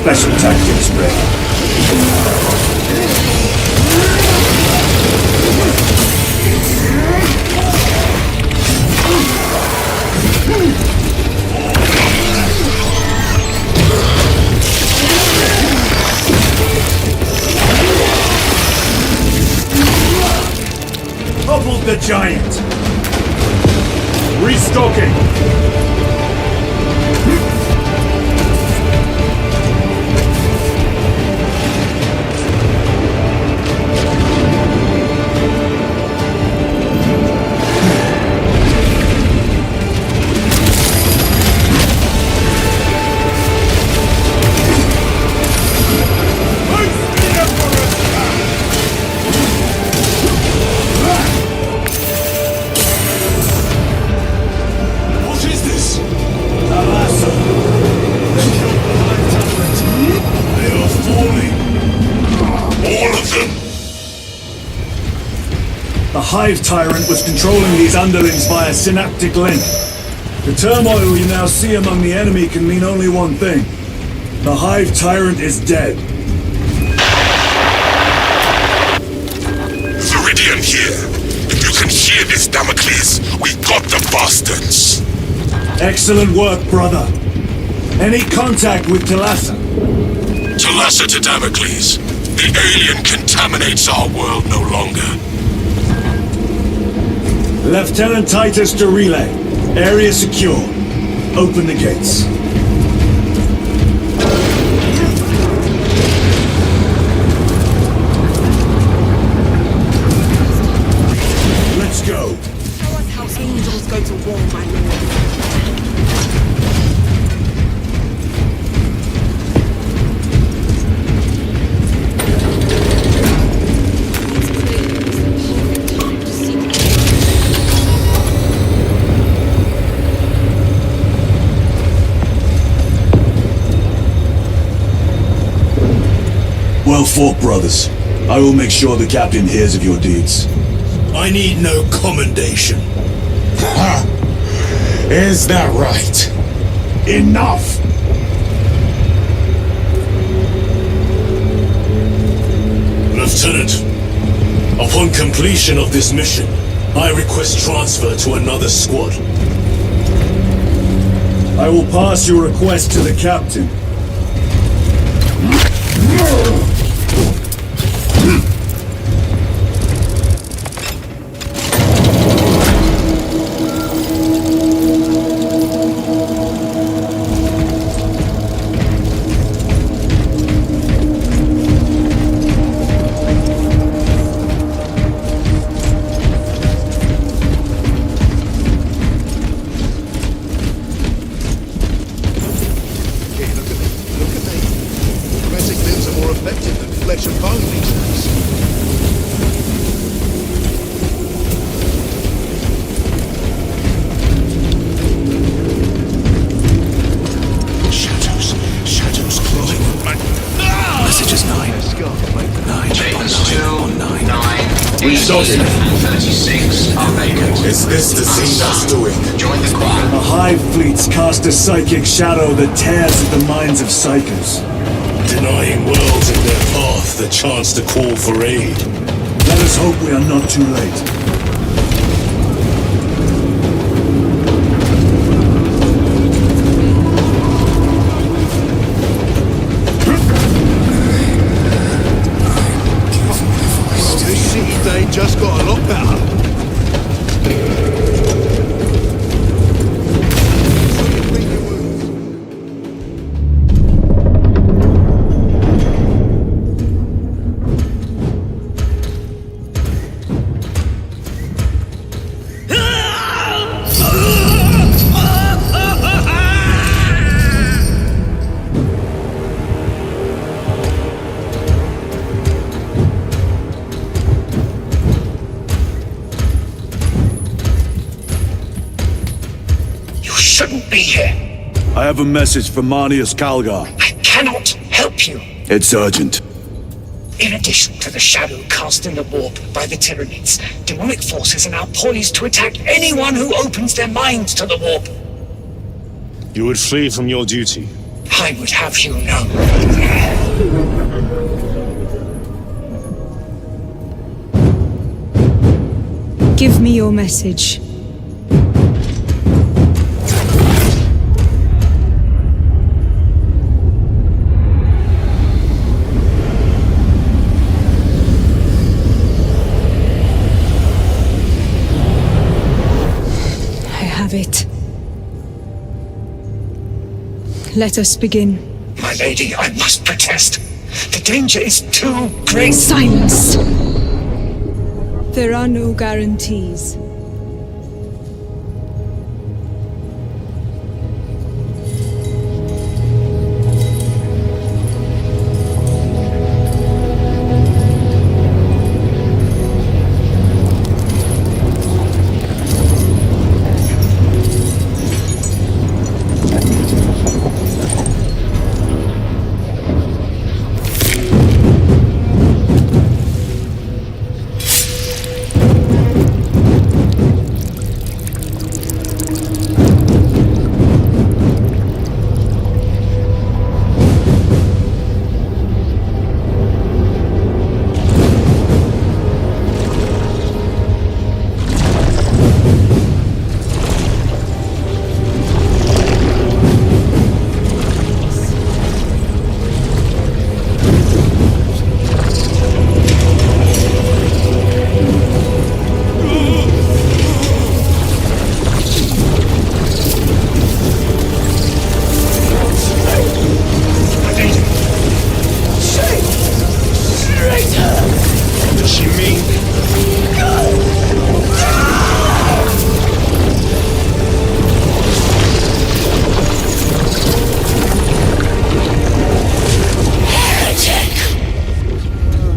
special tactics ready. Toppled the giant! Restocking! The Hive Tyrant was controlling these underlings via synaptic link. The turmoil you now see among the enemy can mean only one thing. The Hive Tyrant is dead. Viridian here. If you can hear this, Damocles, we got the bastards. Excellent work, brother. Any contact with Talassa? Talassa to Damocles. The alien contaminates our world no longer. Lieutenant Titus to relay. Area secure. Open the gates. Let's go. Show us how angels go to war, my lord. Well fought, brothers. I will make sure the captain hears of your deeds. I need no commendation. Ha! Is that right? Enough! Lieutenant, upon completion of this mission, I request transfer to another squad. I will pass your request to the captain. Is this the Xenos doing? Join the squad. The Hive fleets cast a psychic shadow that tears at the minds of psychers. Denying worlds in their path the chance to call for aid. Let us hope we are not too late. This city day just got a lot better. Shouldn't be here. I have a message from Marnius Calgar. I cannot help you. It's urgent. In addition to the shadow cast in the warp by the Tyranids, demonic forces are now poised to attack anyone who opens their minds to the warp. You would flee from your duty. I would have you know. Give me your message. I have it. Let us begin. My lady, I must protest. The danger is too great. Silence! There are no guarantees.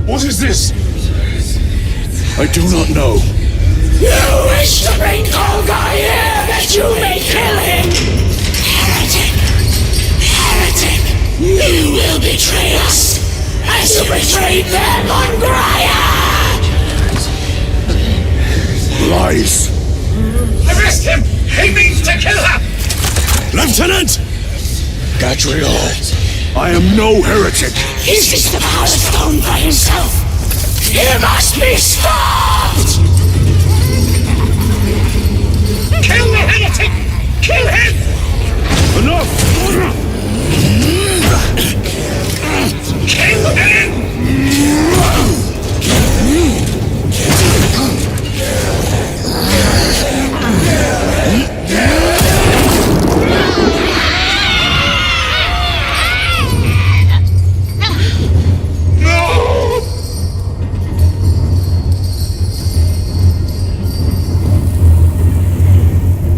What is this? I do not know. You wish to bring Kolga here that you may kill him! Heretic! Heretic! You will betray us as you betrayed them on Graia! Lies. Arrest him! He means to kill her! Lieutenant! Gadriel, I am no heretic. Is this the power stone by himself? He must be stopped! Kill the heretic! Kill him! Enough! Kill him!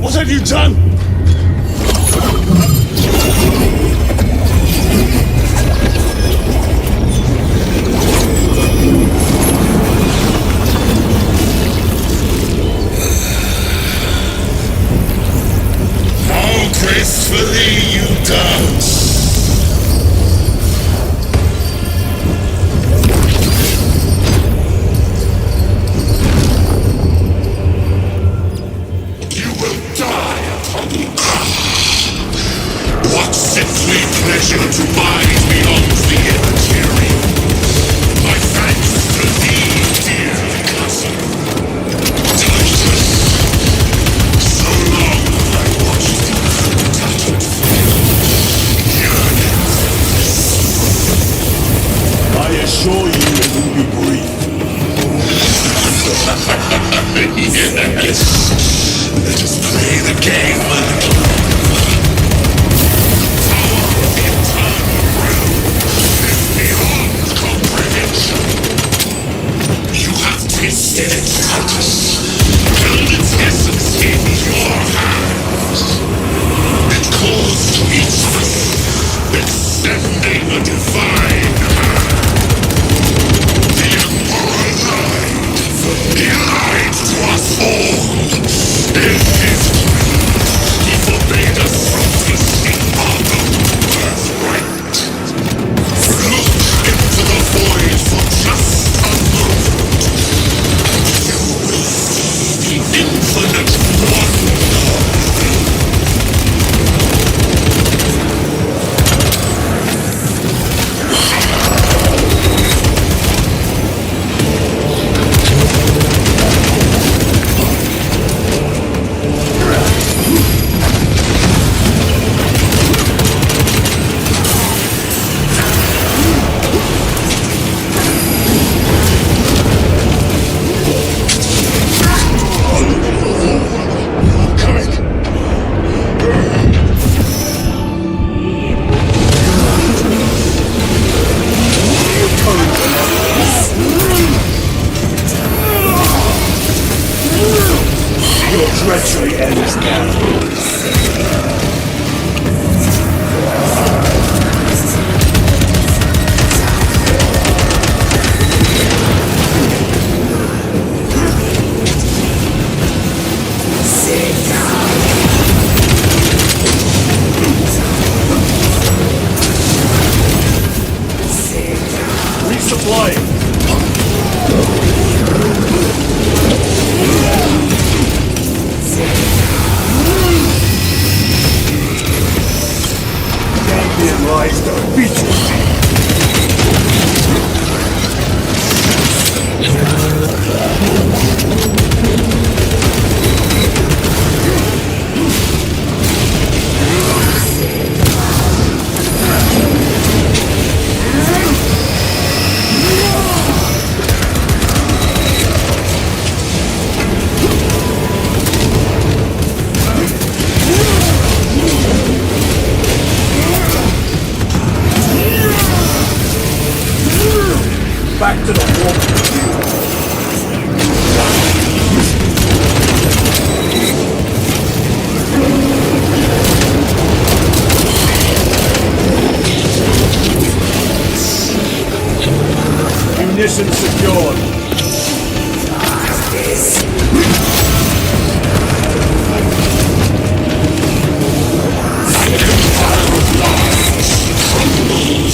What have you done? How gracefully you dance! You will die upon what sickly pleasure to mind beyond the immaterial! My thanks to thee, dear cousin. Titus! So long have I watched thee tattered yearning. I assure you it will be brief. Yes. Let us play the game a little. Power of the eternal realm is beyond comprehension. You have tasted it, Titus. Held its essence in your hands. It calls to each of us, extending a divine hand. The Emperor lied. He lied to us all. In his dream, he forbade us from tasting our own birthright. Look into the void for just a moment. You will see the infinite wonder. treachery ends now. Resupplying. Champion lies defeated. Back to the wall. Munitions secured.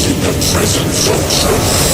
In the presence of truth.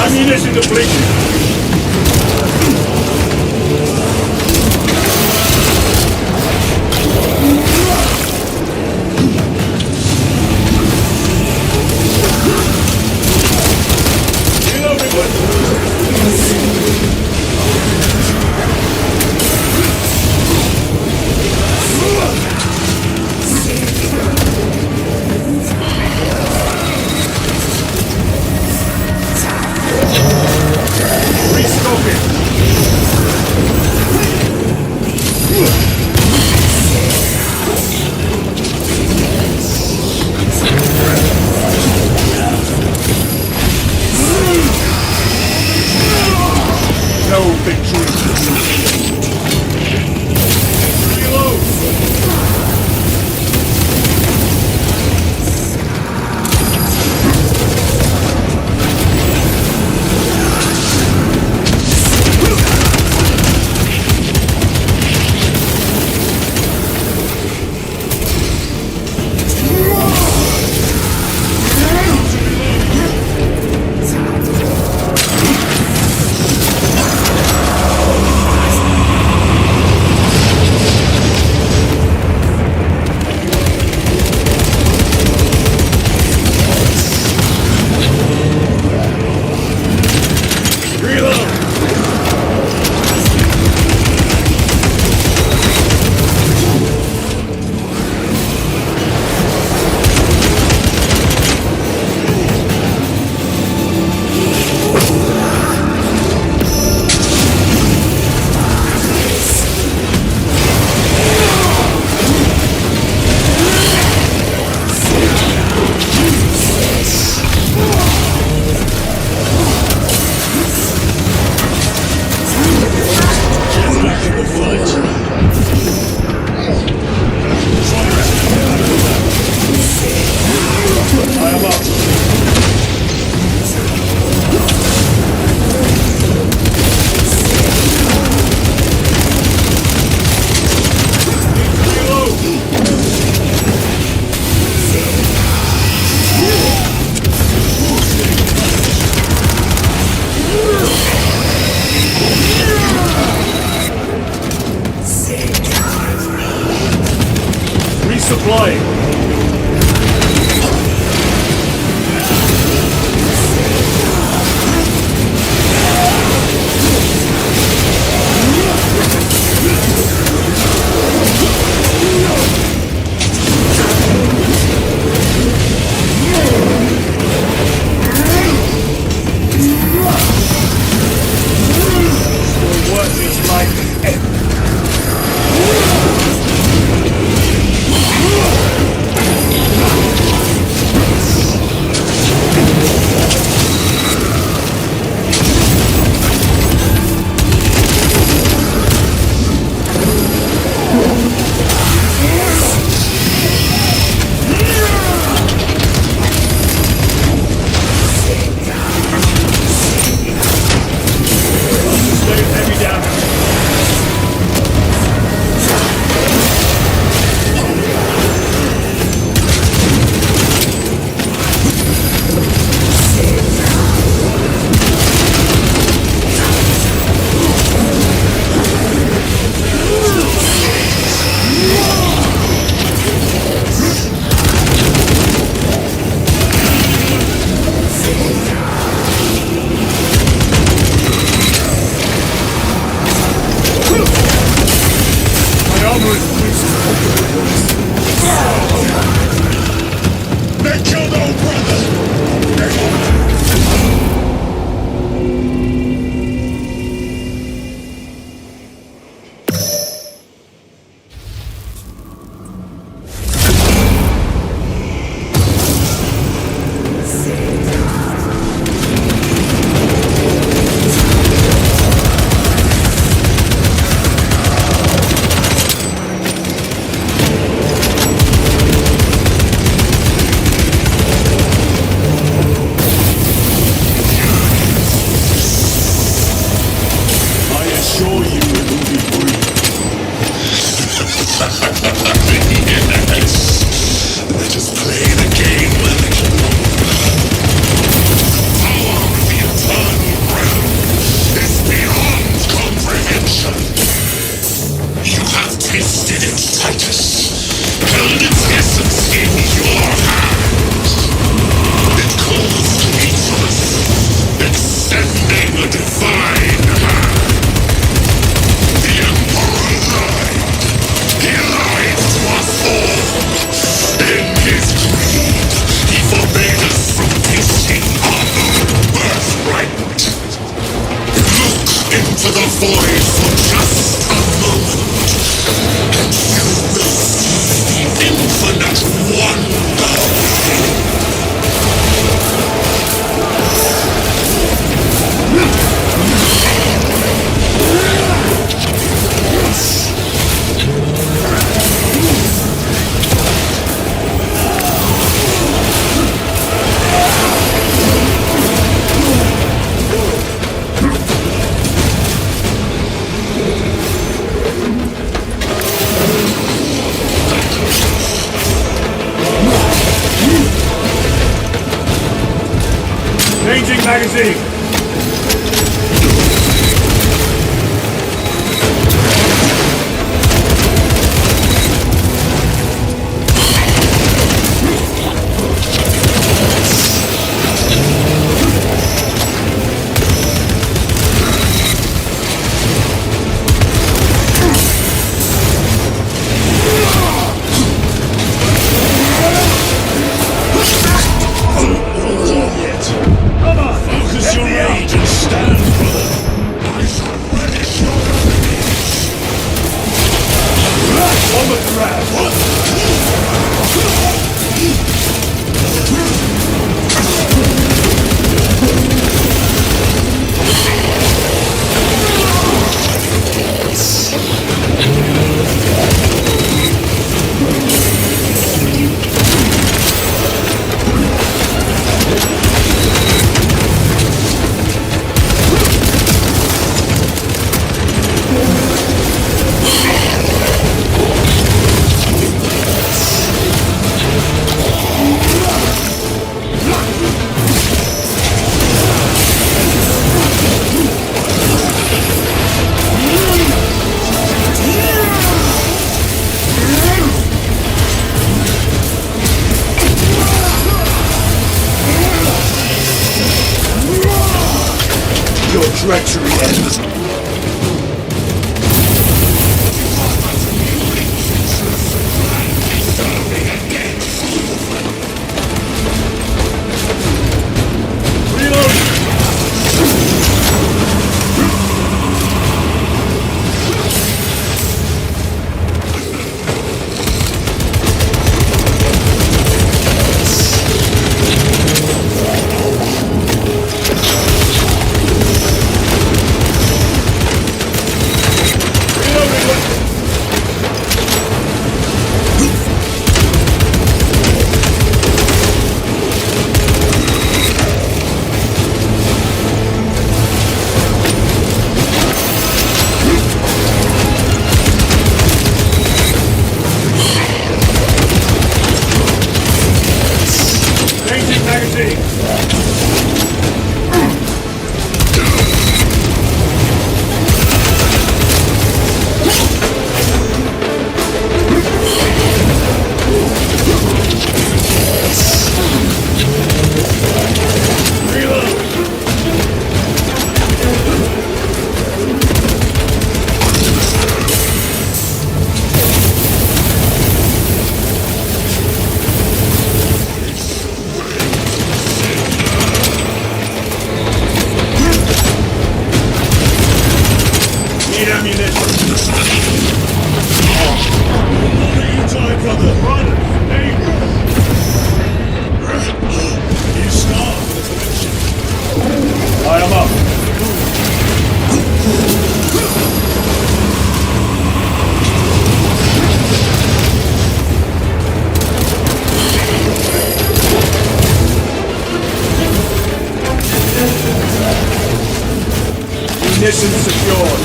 Ammunition depleted. Changing magazine! Focus your rage and stand, brother. On the ground! Your treachery ends. Position secured.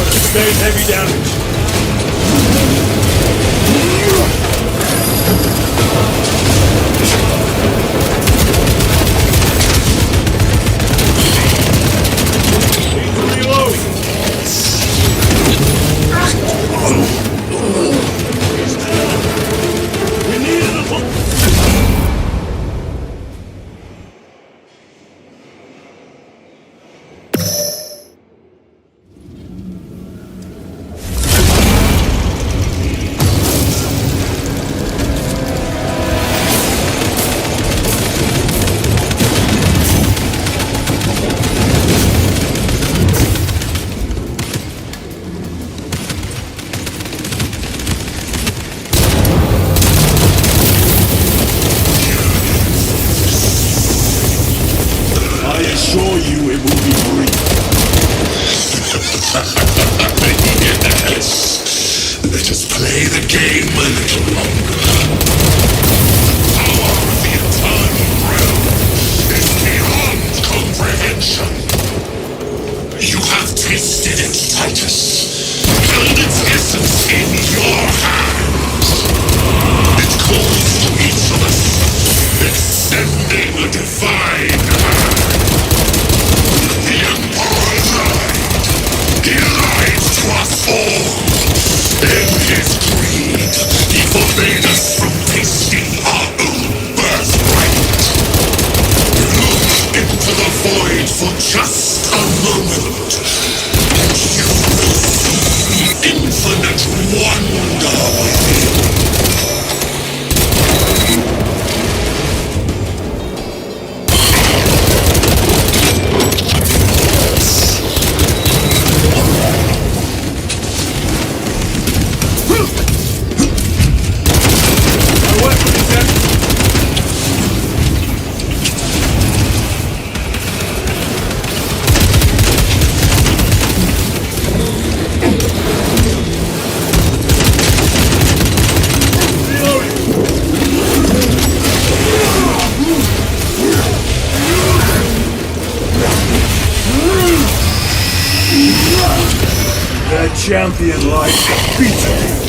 Sustained heavy damage. Need to reload. We need an I assure you it will be brief. Yes. Let us play the game a little longer. The power of the eternal realm is beyond comprehension. You have tasted it, Titus. Held its essence in your hands. It calls to each of us, extending a divine hand. The Emperor lied. He lied to us all. In his greed, he forbade us from tasting our own birthright. Look into the void for just a moment, and you will see infinite wonder within. The champion lies defeated.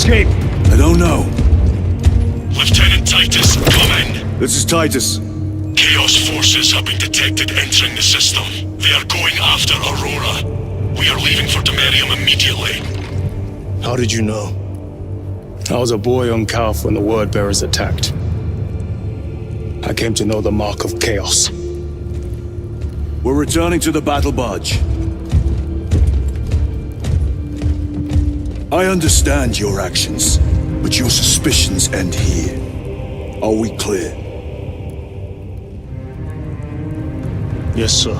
escape? I don't know. Lieutenant Titus, come in. This is Titus. Chaos forces have been detected entering the system. They are going after Aurora. We are leaving for Demerium immediately. How did you know? I was a boy on Calf when the Word Bearers attacked. I came to know the mark of chaos. We're returning to the battle barge. I understand your actions, but your suspicions end here. Are we clear? Yes, sir.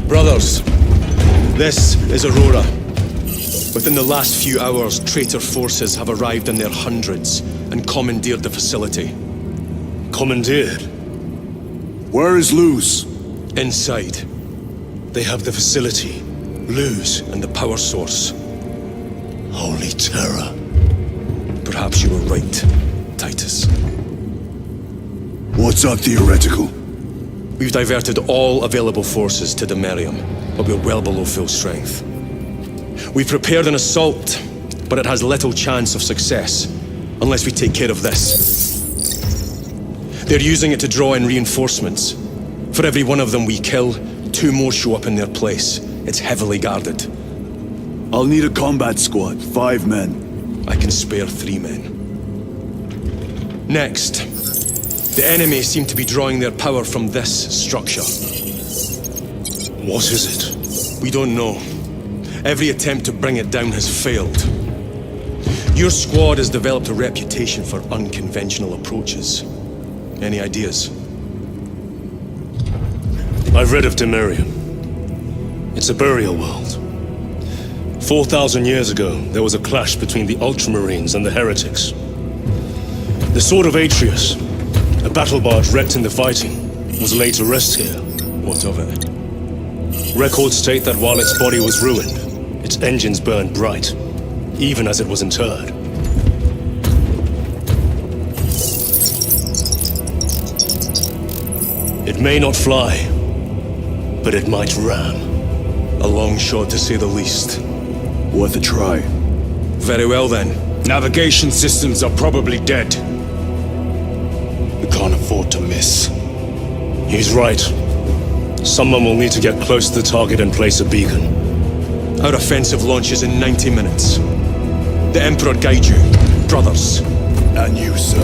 Brothers, this is Aurora. Within the last few hours, traitor forces have arrived in their hundreds and commandeered the facility. Commandeered? Where is Luz? Inside. They have the facility, Luz, and the power source. Holy terror. Perhaps you were right, Titus. What's our theoretical? We've diverted all available forces to Demerium, but we're well below full strength. We've prepared an assault, but it has little chance of success, unless we take care of this. They're using it to draw in reinforcements. For every one of them we kill, 2 more show up in their place. It's heavily guarded. I'll need a combat squad, 5 men. I can spare 3 men. Next, the enemy seem to be drawing their power from this structure. What is it? We don't know. Every attempt to bring it down has failed. Your squad has developed a reputation for unconventional approaches. Any ideas? I've read of Demerium. It's a burial world. 4,000 years ago, there was a clash between the Ultramarines and the Heretics. The Sword of Atreus, a battle barge wrecked in the fighting, was laid to rest here. What of it? Records state that while its body was ruined, its engines burned bright, even as it was interred. It may not fly, but it might ram. A long shot to say the least. Worth a try. Very well then. Navigation systems are probably dead. We can't afford to miss. He's right. Someone will need to get close to the target and place a beacon. Our offensive launches in 90 minutes. The Emperor guide you, brothers. And you, sir.